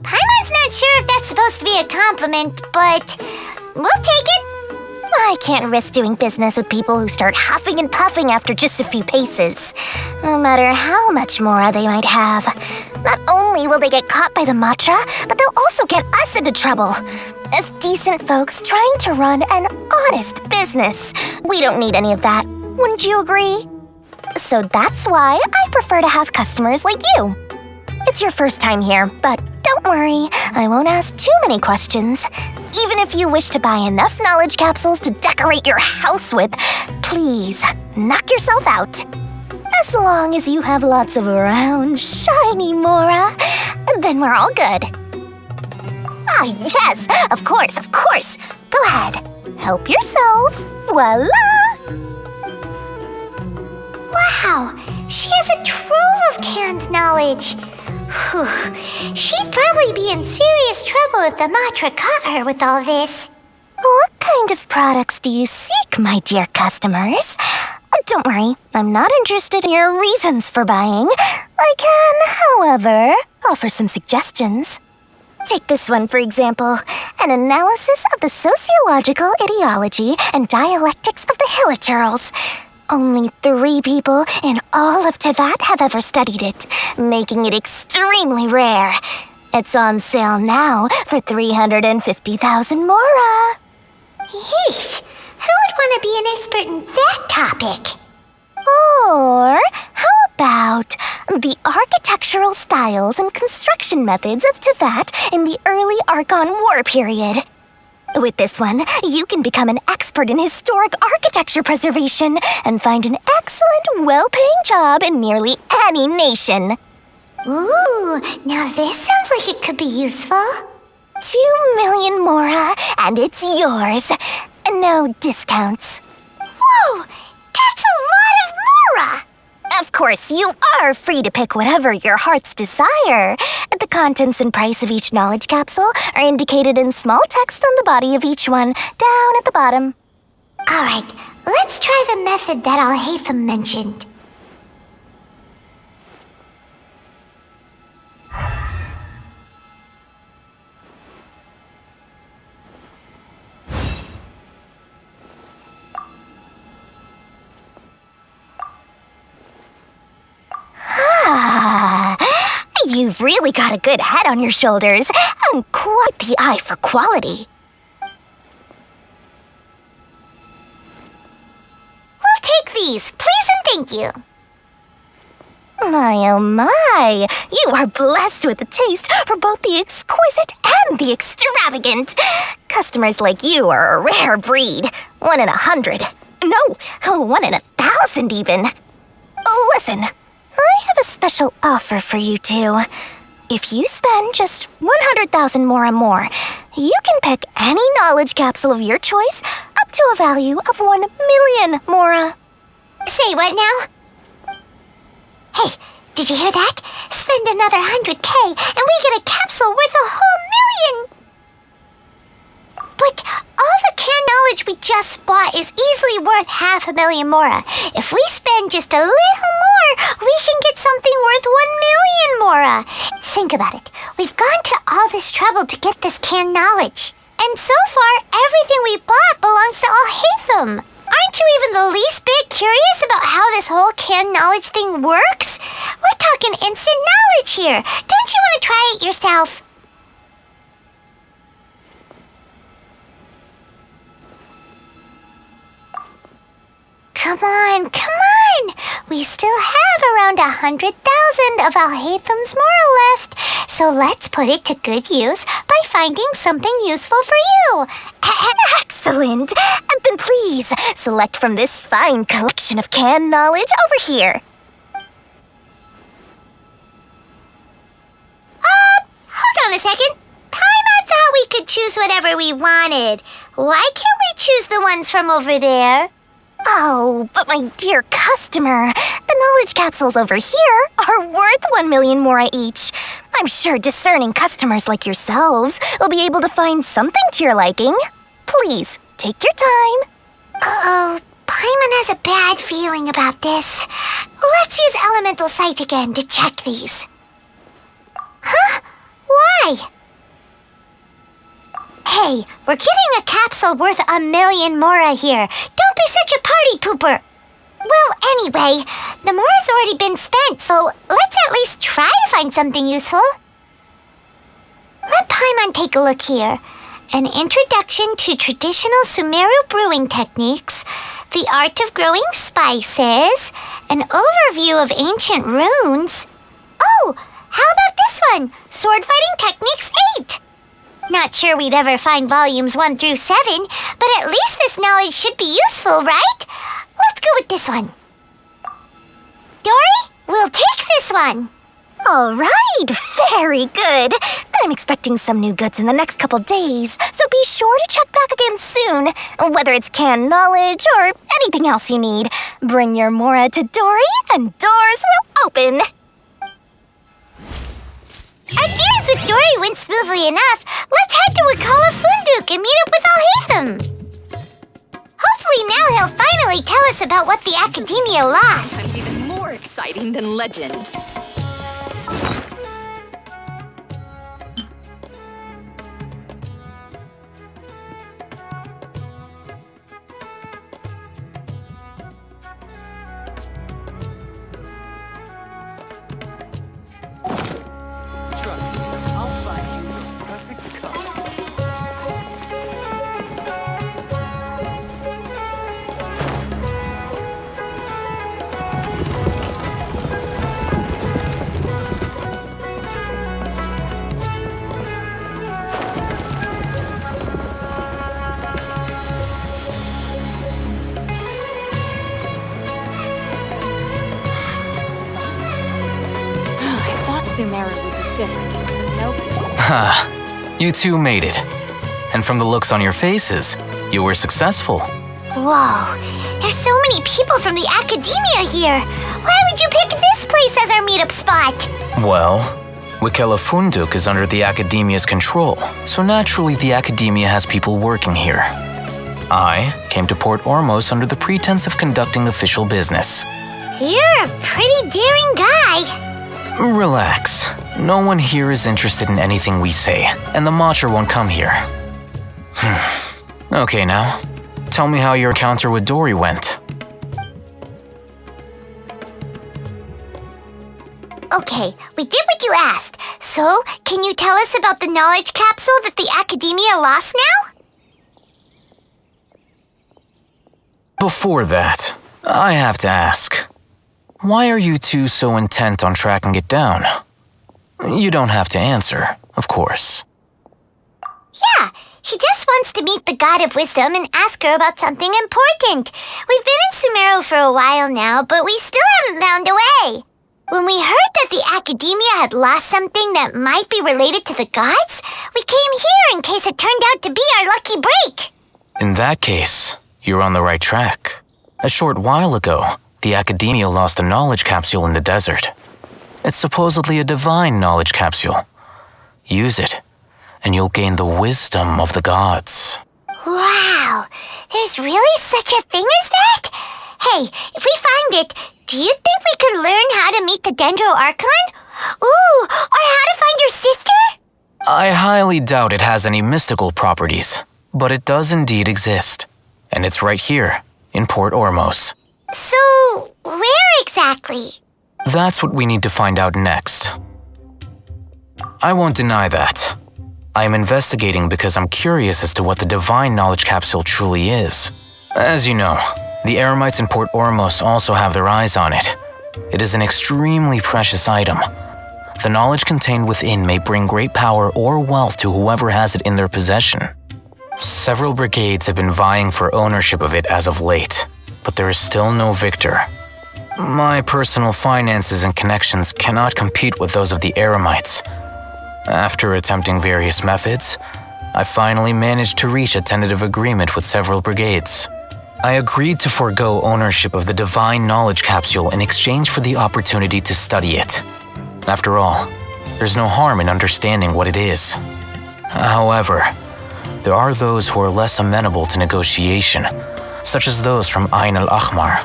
Speaker 2: Paimon's not sure if that's supposed to be a compliment, but we'll take it.
Speaker 1: I can't risk doing business with people who start huffing and puffing after just a few paces, no matter how much Mora they might have. Not only will they get caught by the Matra, but they'll also get us into trouble. As decent folks trying to run an honest business, we don't need any of that. Wouldn't you agree? So that's why I prefer to have customers like you. It's your first time here, but don't worry, I won't ask too many questions. Even if you wish to buy enough knowledge capsules to decorate your house with, please knock yourself out. As long as you have lots of round, shiny Mora, then we're all good. Ah, yes, of course, of course. Go ahead, help yourselves. Voila!
Speaker 2: Wow, she has a trove of canned knowledge. Whew. She'd probably be in serious trouble if the Matra caught her with all this.
Speaker 1: What kind of products do you seek, my dear customers? Don't worry, I'm not interested in your reasons for buying. I can, however, offer some suggestions. Take this one, for example, an analysis of the sociological ideology and dialectics of the Hilichurls. Only 3 people in all of Teyvat have ever studied it, making it extremely rare. It's on sale now for 350,000 Mora.
Speaker 2: Yeesh, who would want to be an expert in that topic?
Speaker 1: Or how about the architectural styles and construction methods of Teyvat in the early Archon War period? With this one, you can become an expert in historic architecture preservation and find an excellent, well-paying job in nearly any nation.
Speaker 2: Ooh, now this sounds like it could be useful.
Speaker 1: 2 million Mora, and it's yours. No discounts.
Speaker 2: Whoa, that's a lot of Mora!
Speaker 1: Of course, you are free to pick whatever your heart's desire. The contents and price of each knowledge capsule are indicated in small text on the body of each one, down at the bottom.
Speaker 2: All right, let's try the method that Al-Haytham mentioned.
Speaker 1: You've really got a good head on your shoulders and quite the eye for quality.
Speaker 2: We'll take these, please and thank you.
Speaker 1: My oh my, you are blessed with a taste for both the exquisite and the extravagant. Customers like you are a rare breed, 1 in 100. No, 1 in 1,000 even. Listen, I have a special offer for you two. If you spend just 100,000 Mora more, you can pick any knowledge capsule of your choice up to a value of 1 million Mora.
Speaker 2: Say what now? Hey, did you hear that? Spend another 100K and we get a capsule worth a whole 1,000,000! But all the canned knowledge we just bought is easily worth 500,000 mora. If we spend just a little more, we can get something worth 1,000,000 mora. Think about it. We've gone to all this trouble to get this canned knowledge. And so far, everything we bought belongs to Alhaitham. Aren't you even the least bit curious about how this whole canned knowledge thing works? We're talking instant knowledge here. Don't you want to try it yourself? Come on, come on! We still have around 100,000 of Alhaitham's mora left, so let's put it to good use by finding something useful for you.
Speaker 1: Excellent! Then please, select from this fine collection of canned knowledge over here.
Speaker 2: Hold on a second. Paimon thought we could choose whatever we wanted. Why can't we choose the ones from over there?
Speaker 1: Oh, but my dear customer, the knowledge capsules over here are worth 1,000,000 mora each. I'm sure discerning customers like yourselves will be able to find something to your liking. Please, take your time.
Speaker 2: Uh-oh, Paimon has a bad feeling about this. Let's use Elemental Sight again to check these. Huh? Why? Hey, we're getting a capsule worth 1,000,000 mora here. Don't be such a party pooper. Well, anyway, the mora's already been spent, so let's at least try to find something useful. Let Paimon take a look here. An introduction to traditional Sumeru brewing techniques, the art of growing spices, an overview of ancient runes. Oh, how about this one? Sword Fighting Techniques 8. Not sure we'd ever find volumes 1 through 7, but at least this knowledge should be useful, right? Let's go with this one. Dory, we'll take this one.
Speaker 1: All right, very good. I'm expecting some new goods in the next couple days, so be sure to check back again soon. Whether it's canned knowledge or anything else you need, bring your mora to Dory and doors will open.
Speaker 2: Our dealings with Dory went smoothly enough. Let's head to Wakala Funduk and meet up with Alhaitham. Hopefully now he'll finally tell us about what the Academia lost.
Speaker 5: Sometimes even more exciting than legend. Sumeru would be different. Nope.
Speaker 23: Ha! You two made it. And from the looks on your faces, you were successful.
Speaker 2: Whoa, there's so many people from the Academia here. Why would you pick this place as our meetup spot?
Speaker 23: Well, Wakala Funduk is under the Academia's control, so naturally the Academia has people working here. I came to Port Ormos under the pretense of conducting official business.
Speaker 2: You're a pretty daring guy.
Speaker 23: Relax. No one here is interested in anything we say, and the Matcher won't come here. Okay now, tell me how your encounter with Dory went.
Speaker 2: Okay, we did what you asked. So, can you tell us about the knowledge capsule that the Academia lost now?
Speaker 23: Before that, I have to ask. Why are you two so intent on tracking it down? You don't have to answer, of course.
Speaker 2: Yeah, he just wants to meet the God of Wisdom and ask her about something important. We've been in Sumeru for a while now, but we still haven't found a way. When we heard that the Academia had lost something that might be related to the gods, we came here in case it turned out to be our lucky break.
Speaker 23: In that case, you're on the right track. A short while ago, the Academia lost a knowledge capsule in the desert. It's supposedly a divine knowledge capsule. Use it, and you'll gain the wisdom of the gods.
Speaker 2: Wow, There's really such a thing as that? Hey, if we find it, do you think we could learn how to meet the Dendro Archon? Ooh, or how to find your sister?
Speaker 23: I highly doubt it has any mystical properties, but it does indeed exist. And it's right here, in Port Ormos.
Speaker 2: So, where exactly?
Speaker 23: That's what we need to find out next. I won't deny that. I am investigating because I'm curious as to what the Divine Knowledge Capsule truly is. As you know, the Eremites in Port Ormos also have their eyes on it. It is an extremely precious item. The knowledge contained within may bring great power or wealth to whoever has it in their possession. Several brigades have been vying for ownership of it as of late, but there is still no victor. My personal finances and connections cannot compete with those of the Eremites. After attempting various methods, I finally managed to reach a tentative agreement with several brigades. I agreed to forego ownership of the Divine Knowledge Capsule in exchange for the opportunity to study it. After all, there's no harm in understanding what it is. However, there are those who are less amenable to negotiation, such as those from Ain al-Ahmar.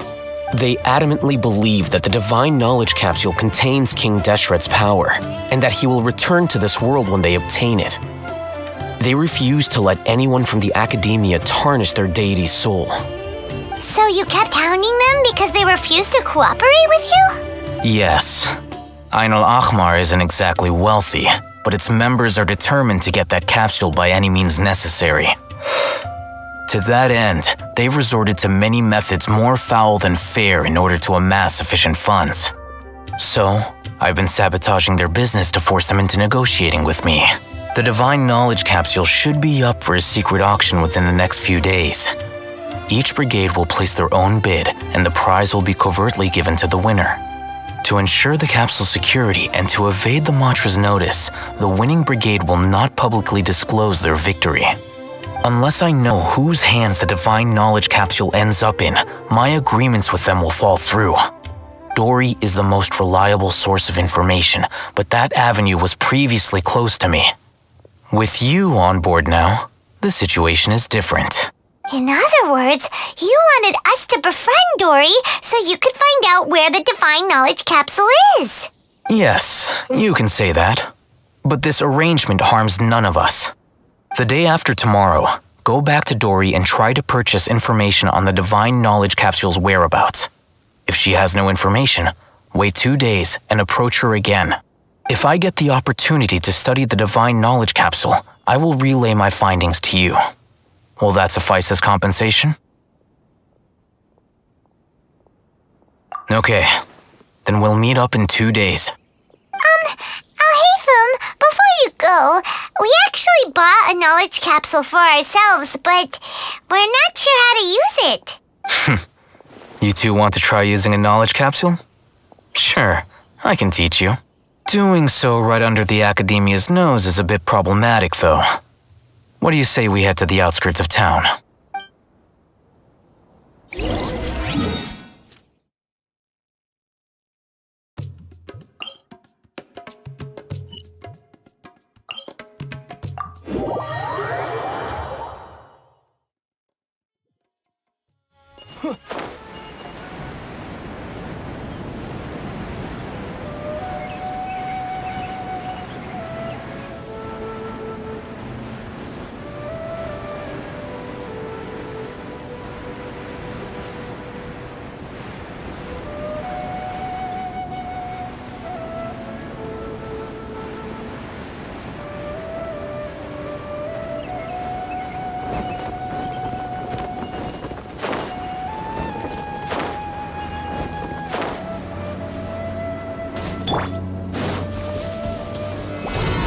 Speaker 11: They adamantly believe that the Divine Knowledge Capsule contains King Deshret's power, and that he will return to this world when they obtain it. They refuse to let anyone from the Academia tarnish their deity's soul.
Speaker 2: So you kept hounding them because they refused to cooperate with you?
Speaker 23: Yes. Ain al-Ahmar isn't exactly wealthy, but its members are determined to get that capsule by any means necessary. To that end, they've resorted to many methods more foul than fair in order to amass sufficient funds. So, I've been sabotaging their business to force them into negotiating with me. The Divine Knowledge Capsule should be up for a secret auction within the next few days. Each brigade will place their own bid, and the prize will be covertly given to the winner. To ensure the capsule's security and to evade the Matra's notice, the winning brigade will not publicly disclose their victory. Unless I know whose hands the Divine Knowledge Capsule ends up in, my agreements with them will fall through. Dory is the most reliable source of information, but that avenue was previously closed to me. With you on board now, the situation is different.
Speaker 2: In other words, you wanted us to befriend Dory so you could find out where the Divine Knowledge Capsule is.
Speaker 23: Yes, you can say that. But this arrangement harms none of us. The day after tomorrow, go back to Dory and try to purchase information on the Divine Knowledge Capsule's whereabouts. If she has no information, wait 2 days and approach her again. If I get the opportunity to study the Divine Knowledge Capsule, I will relay my findings to you. Will that suffice as compensation? Okay, then we'll meet up in 2 days.
Speaker 2: Alhaitham, before you go, we actually bought a knowledge capsule for ourselves, but we're not sure how to use it.
Speaker 23: You two want to try using a knowledge capsule? Sure, I can teach you. Doing so right under the Academia's nose is a bit problematic, though. What do you say we head to the outskirts of town?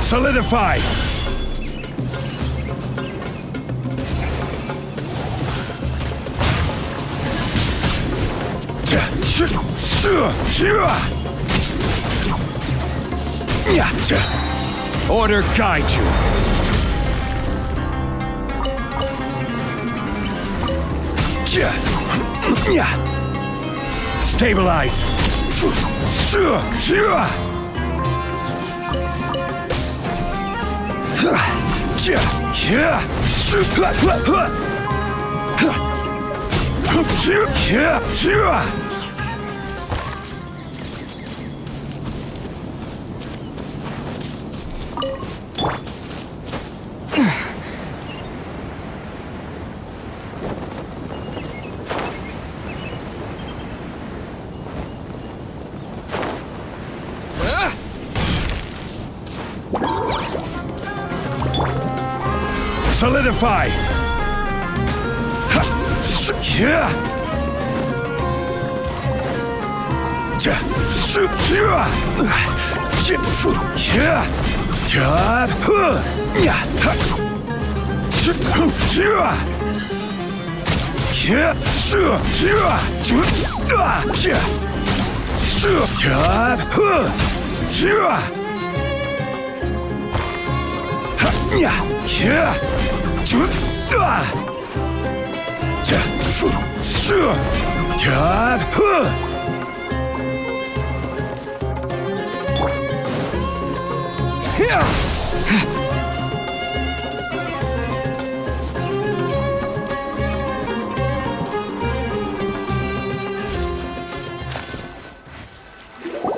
Speaker 4: Solidify! Order guide you. Stabilize.
Speaker 16: Solidify!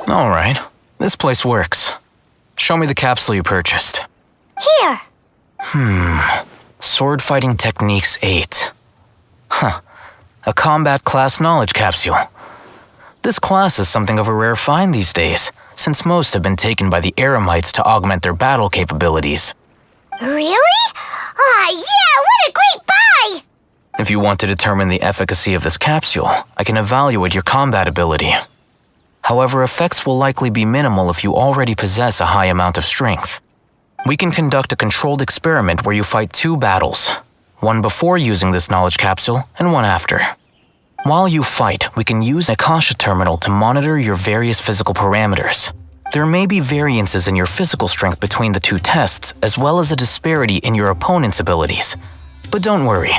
Speaker 23: All right, this place works. Show me the capsule you purchased.
Speaker 2: Here.
Speaker 23: Sword Fighting Techniques 8. Huh. A combat class knowledge capsule. This class is something of a rare find these days, since most have been taken by the Eremites to augment their battle capabilities.
Speaker 2: Really? Ah, yeah, what a great buy!
Speaker 23: If you want to determine the efficacy of this capsule, I can evaluate your combat ability. However, effects will likely be minimal if you already possess a high amount of strength. We can conduct a controlled experiment where you fight 2 battles, one before using this knowledge capsule and one after. While you fight, we can use an Akasha terminal to monitor your various physical parameters. There may be variances in your physical strength between the 2 tests, as well as a disparity in your opponent's abilities. But don't worry,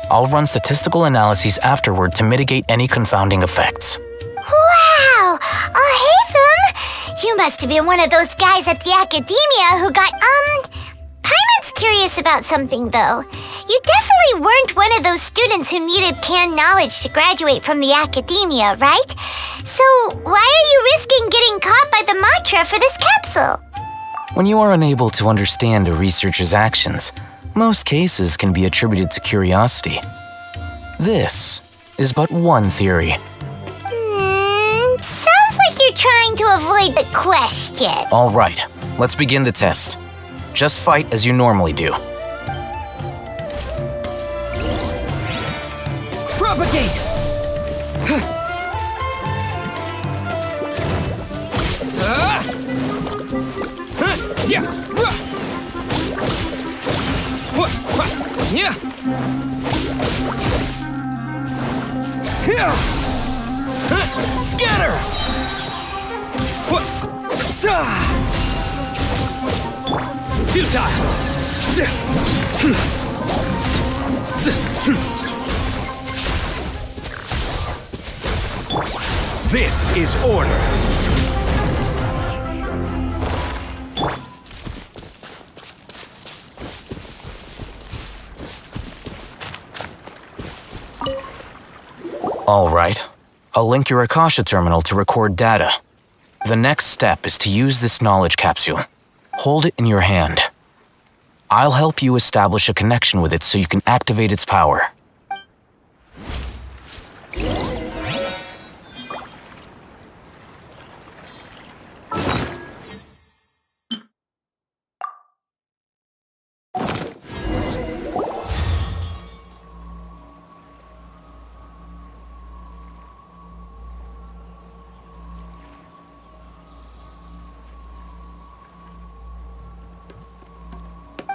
Speaker 23: I'll run statistical analyses afterward to mitigate any confounding effects.
Speaker 2: Wow! Hatham! You must have been one of those guys at the academia who got, Paimon's curious about something, though. You definitely weren't one of those students who needed canned knowledge to graduate from the academia, right? So why are you risking getting caught by the mantra for this capsule?
Speaker 23: When you are unable to understand a researcher's actions, most cases can be attributed to curiosity. This is but one theory.
Speaker 2: Sounds like you're trying to avoid the question.
Speaker 23: All right, let's begin the test. Just fight as you normally do.
Speaker 10: Propagate! Scatter! This is order.
Speaker 23: All right, I'll link your Akasha terminal to record data. The next step is to use this knowledge capsule. Hold it in your hand. I'll help you establish a connection with it so you can activate its power.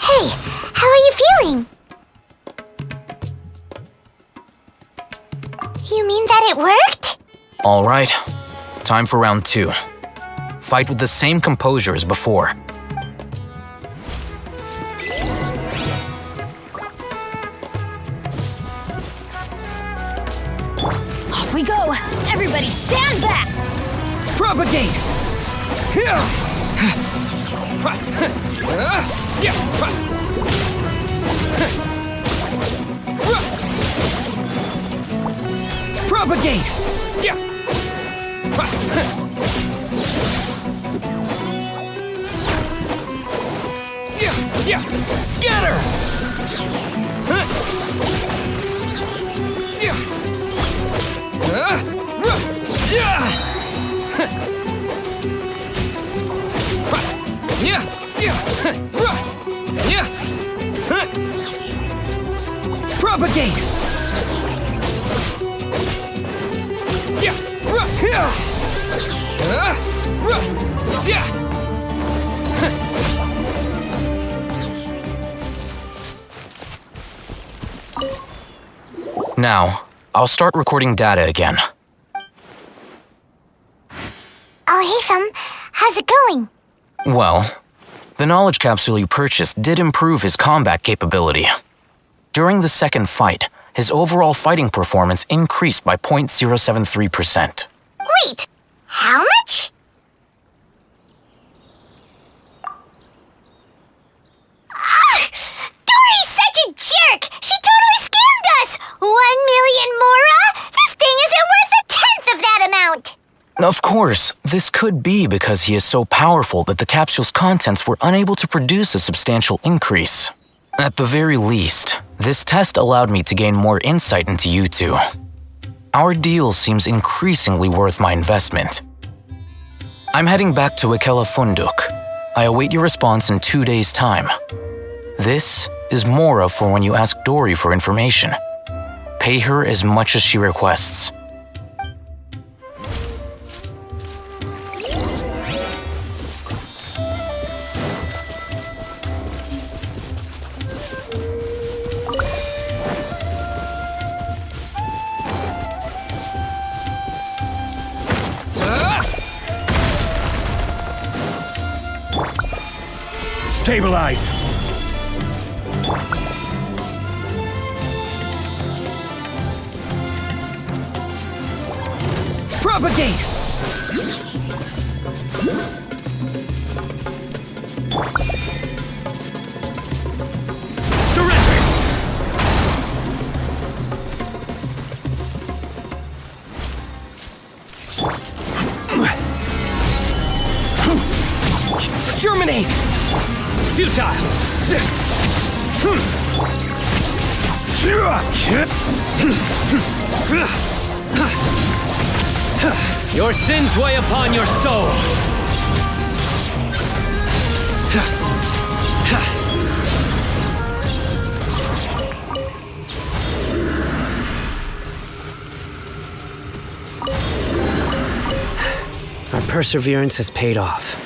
Speaker 2: Hey, how are you feeling? You mean that it worked?
Speaker 23: All right, time for round 2. Fight with the same composure as before.
Speaker 5: Off we go! Everybody stand back!
Speaker 10: Propagate!
Speaker 7: Propagate! Scatter! Propagate!
Speaker 23: Now, I'll start recording data again.
Speaker 2: Oh, hey, Thumb. How's it going?
Speaker 23: Well, the knowledge capsule you purchased did improve his combat capability. During the second fight, his overall fighting performance increased by 0.073%.
Speaker 2: Wait, how much? Dory's such a jerk! She totally scammed us! 1 million mora? This thing isn't worth a tenth of that amount!
Speaker 23: Of course, this could be because he is so powerful that the capsule's contents were unable to produce a substantial increase. At the very least, this test allowed me to gain more insight into you two. Our deal seems increasingly worth my investment. I'm heading back to Ikela Funduk. I await your response in 2 days' time. This is Mora for when you ask Dory for information. Pay her as much as she requests.
Speaker 7: Stabilize! Propagate! Surrender! Germinate! Futile! Your sins weigh upon your soul! Our perseverance has paid off.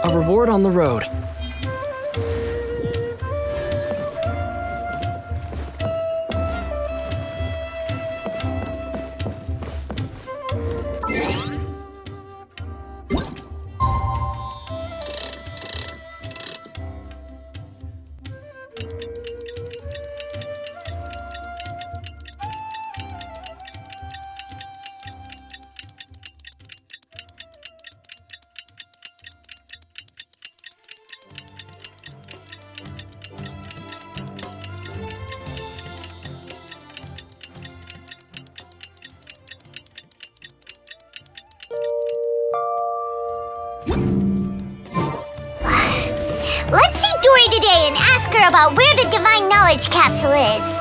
Speaker 7: A reward on the road.
Speaker 2: Let's see Dory today and ask her about where the Divine Knowledge Capsule is.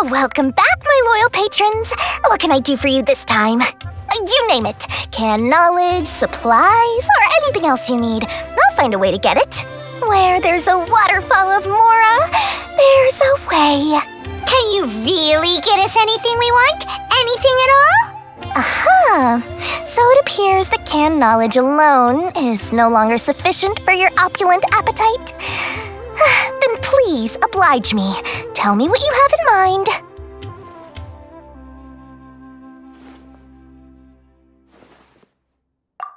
Speaker 1: Welcome back, my loyal patrons. What can I do for you this time? You name it. Canned knowledge, supplies, or anything else you need. I'll find a way to get it. Where there's a waterfall of Mora, there's a way.
Speaker 2: Can you really get us anything we want? Anything at all?
Speaker 1: Aha! So it appears that canned knowledge alone is no longer sufficient for your opulent appetite. Then please oblige me. Tell me what you have in mind.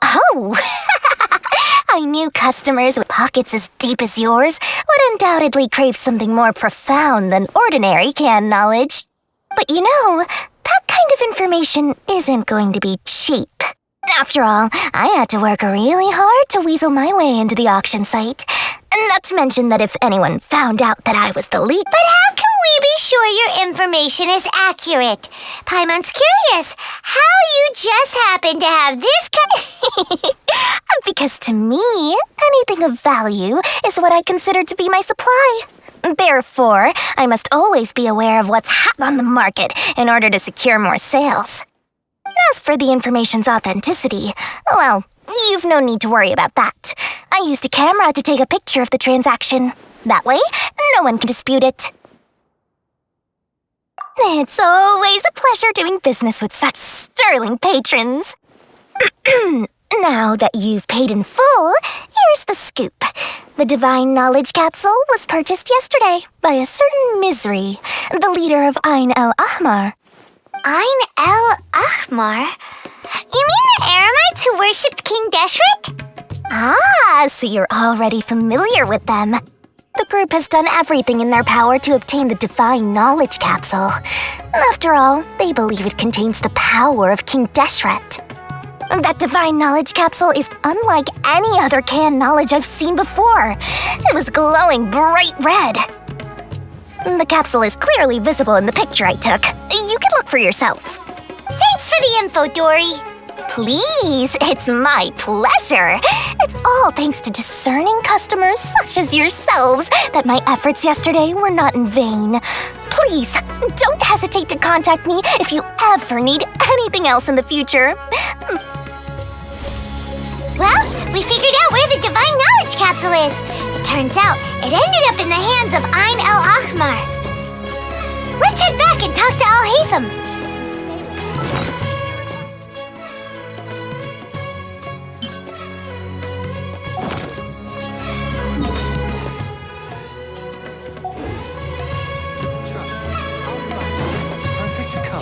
Speaker 1: Oh! I knew customers with pockets as deep as yours would undoubtedly crave something more profound than ordinary canned knowledge. But you know, that kind of information isn't going to be cheap. After all, I had to work really hard to weasel my way into the auction site. Not to mention that if anyone found out that I was the lead—
Speaker 2: But how can we be sure your information is accurate? Paimon's curious how you just happen to have this kind—
Speaker 1: Because to me, anything of value is what I consider to be my supply. Therefore, I must always be aware of what's hot on the market in order to secure more sales. As for the information's authenticity, well, you've no need to worry about that. I used a camera to take a picture of the transaction. That way, no one can dispute it. It's always a pleasure doing business with such sterling patrons. Now that you've paid in full, here's the scoop. The Divine Knowledge Capsule was purchased yesterday by a certain Misery, the leader of Ain el-Ahmar.
Speaker 2: Ain el-Ahmar? You mean the Aramites who worshipped King Deshret?
Speaker 1: Ah, so you're already familiar with them. The group has done everything in their power to obtain the Divine Knowledge Capsule. After all, they believe it contains the power of King Deshret. That Divine Knowledge Capsule is unlike any other canned knowledge I've seen before. It was glowing bright red. The capsule is clearly visible in the picture I took. You can look for yourself.
Speaker 2: Thanks for the info, Dory.
Speaker 1: Please, it's my pleasure. It's all thanks to discerning customers such as yourselves that my efforts yesterday were not in vain. Please, don't hesitate to contact me if you ever need anything else in the future.
Speaker 2: Well, we figured out where the Divine Knowledge Capsule is. It turns out it ended up in the hands of Ain el-Ahmar. Let's head back and talk to Al-Haytham.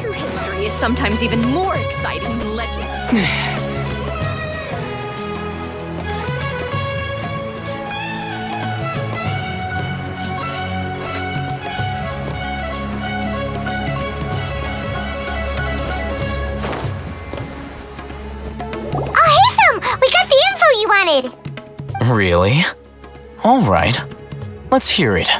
Speaker 5: True history is sometimes even more exciting than legend.
Speaker 23: Really? All right. Let's hear it.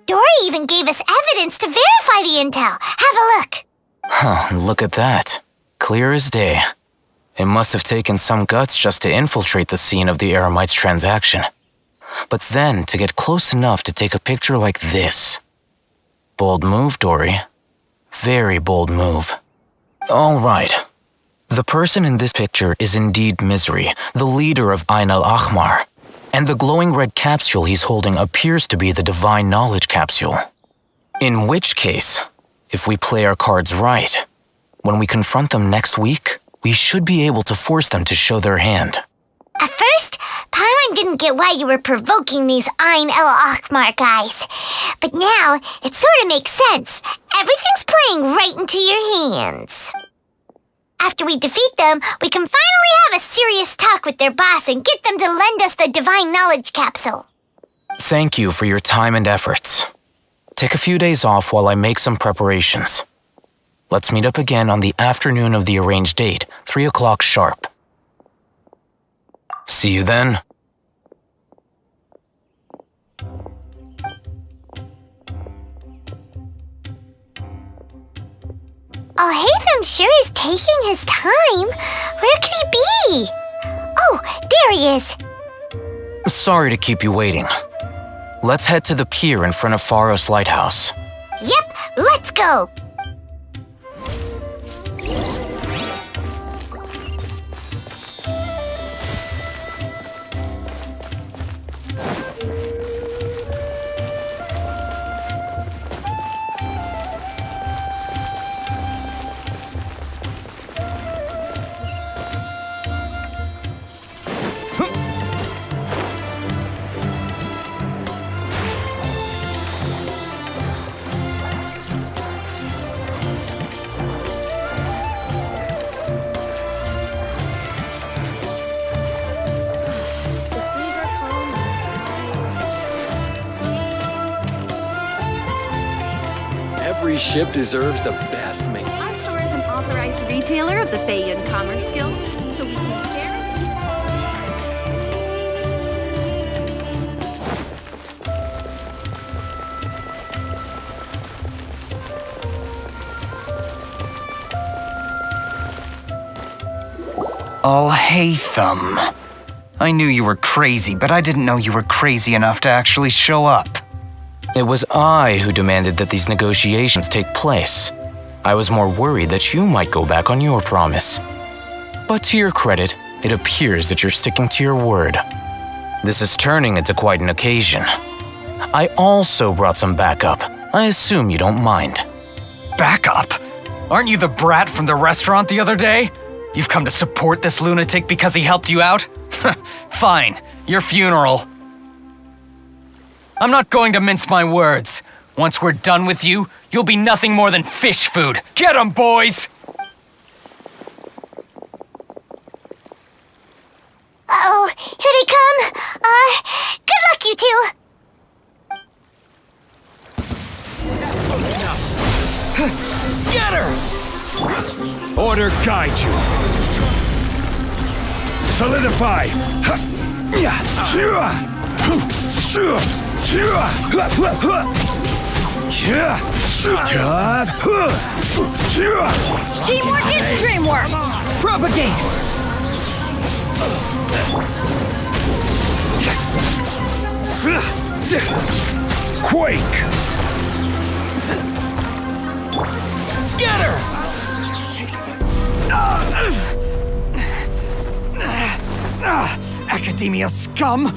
Speaker 2: Dory even gave us evidence to verify the intel. Have a look.
Speaker 23: Huh, look at that. Clear as day. It must have taken some guts just to infiltrate the scene of the Aramites' transaction. But then to get close enough to take a picture like this. Bold move, Dory. Very bold move. All right. The person in this picture is indeed Misery, the leader of Ain el-Ahmar, and the glowing red capsule he's holding appears to be the Divine Knowledge Capsule. In which case, if we play our cards right, when we confront them next week, we should be able to force them to show their hand.
Speaker 2: At first, Paimon didn't get why you were provoking these Ain el-Ahmar guys. But now, it sort of makes sense. Everything's playing right into your hands. After we defeat them, we can finally have a serious talk with their boss and get them to lend us the Divine Knowledge Capsule.
Speaker 23: Thank you for your time and efforts. Take a few days off while I make some preparations. Let's meet up again on the afternoon of the arranged date, 3 o'clock sharp. See you then.
Speaker 2: Al-Haytham sure is taking his time. Where could he be? Oh, there he is.
Speaker 23: Sorry to keep you waiting. Let's head to the pier in front of Pharos Lighthouse.
Speaker 2: Yep, let's go!
Speaker 16: Every ship deserves the best maintenance.
Speaker 5: Our store is an authorized retailer of the Fayan Commerce Guild, so we can guarantee.
Speaker 21: I'll hate them. I knew you were crazy, but I didn't know you were crazy enough to actually show up.
Speaker 23: It was I who demanded that these negotiations take place. I was more worried that you might go back on your promise. But to your credit, it appears that you're sticking to your word. This is turning into quite an occasion. I also brought some backup. I assume you don't mind.
Speaker 21: Backup? Aren't you the brat from the restaurant the other day? You've come to support this lunatic because he helped you out? Fine, your funeral. I'm not going to mince my words. Once we're done with you, you'll be nothing more than fish food. Get 'em, boys!
Speaker 2: Uh-oh, here they come. Good luck, you two.
Speaker 7: Scatter! Order guide you. Solidify.
Speaker 5: Teamwork is dreamwork!
Speaker 7: Propagate! Quake! Scatter!
Speaker 21: Academia scum!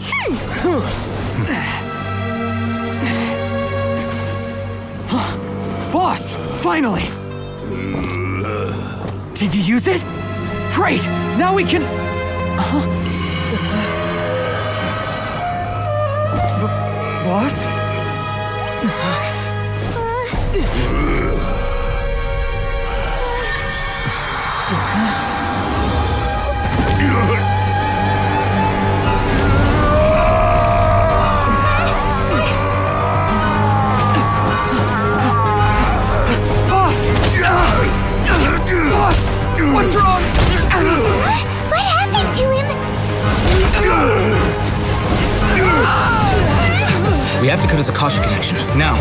Speaker 21: Boss, finally! Did you use it? Great! Now we can... Boss? What's wrong?
Speaker 2: What happened to him?
Speaker 21: We have to cut his Akasha connection, now.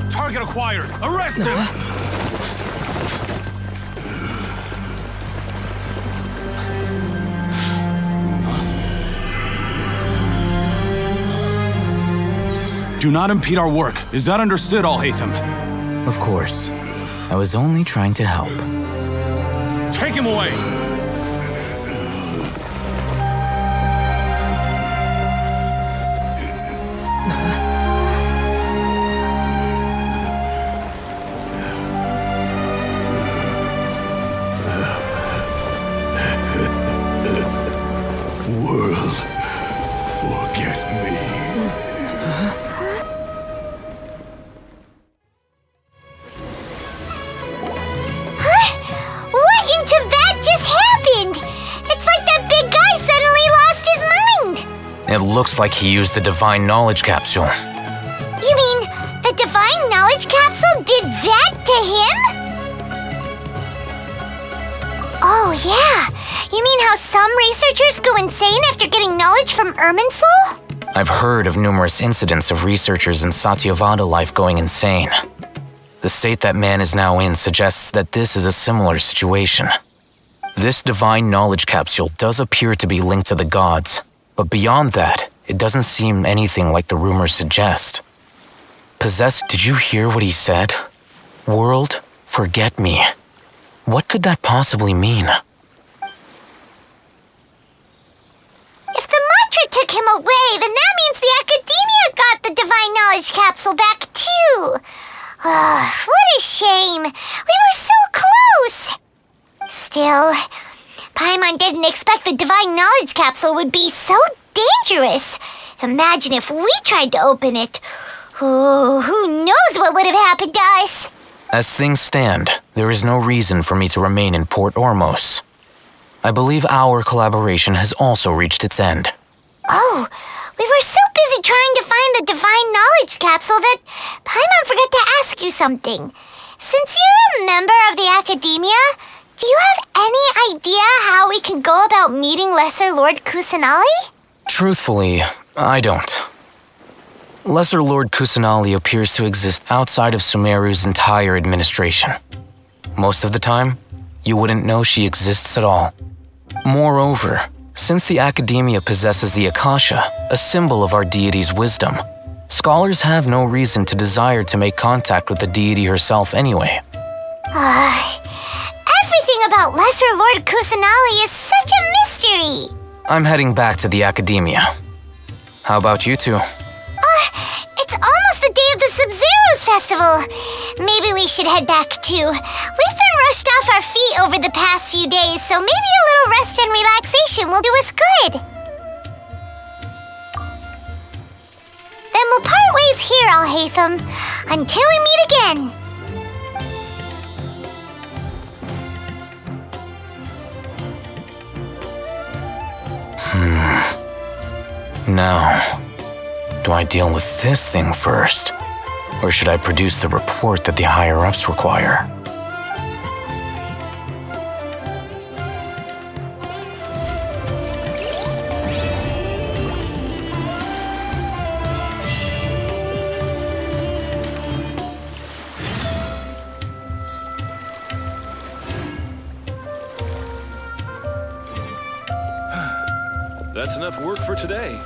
Speaker 7: Target acquired! Arrest him! Do not impede our work. Is that understood, Al-Haytham?
Speaker 23: Of course. I was only trying to help.
Speaker 7: Take him away!
Speaker 12: World, forget me.
Speaker 2: What in Tibet just happened? It's like that big guy suddenly lost his mind.
Speaker 23: It looks like he used the Divine Knowledge Capsule.
Speaker 2: You mean the Divine Knowledge Capsule did that to him? Oh, yeah. You mean how some researchers go insane after getting knowledge from Irminsul?
Speaker 23: I've heard of numerous incidents of researchers in Satyavada life going insane. The state that man is now in suggests that this is a similar situation. This divine knowledge capsule does appear to be linked to the gods, but beyond that, it doesn't seem anything like the rumors suggest. Possessed, did you hear what he said? World, forget me. What could that possibly mean?
Speaker 2: If the mantra took him away, then that means the Academia got the divine knowledge capsule back too. What a shame. We were so close. Still, Paimon didn't expect the divine knowledge capsule would be so dangerous. Imagine if we tried to open it. Who knows what would have happened to us?
Speaker 23: As things stand, there is no reason for me to remain in Port Ormos. I believe our collaboration has also reached its end.
Speaker 2: Oh, we were so busy trying to find the divine knowledge capsule that Paimon forgot to ask you something. Since you're a member of the Academia, do you have any idea how we can go about meeting Lesser Lord Kusanali?
Speaker 23: Truthfully, I don't. Lesser Lord Kusanali appears to exist outside of Sumeru's entire administration. Most of the time, you wouldn't know she exists at all. Moreover, since the Academia possesses the Akasha, a symbol of our deity's wisdom, scholars have no reason to desire to make contact with the deity herself anyway.
Speaker 2: Everything about Lesser Lord Kusanali is such a mystery.
Speaker 23: I'm heading back to the Academia. How about you two?
Speaker 2: It's almost the day of the Sub-Zeros festival. Maybe we should head back too. We've been rushed off our feet over the past few days, so maybe a little rest and relaxation will do us good. Then we'll part ways here, Alhaitham, until we meet again.
Speaker 23: Now, do I deal with this thing first? Or should I produce the report that the higher-ups require?
Speaker 16: That's enough work for today.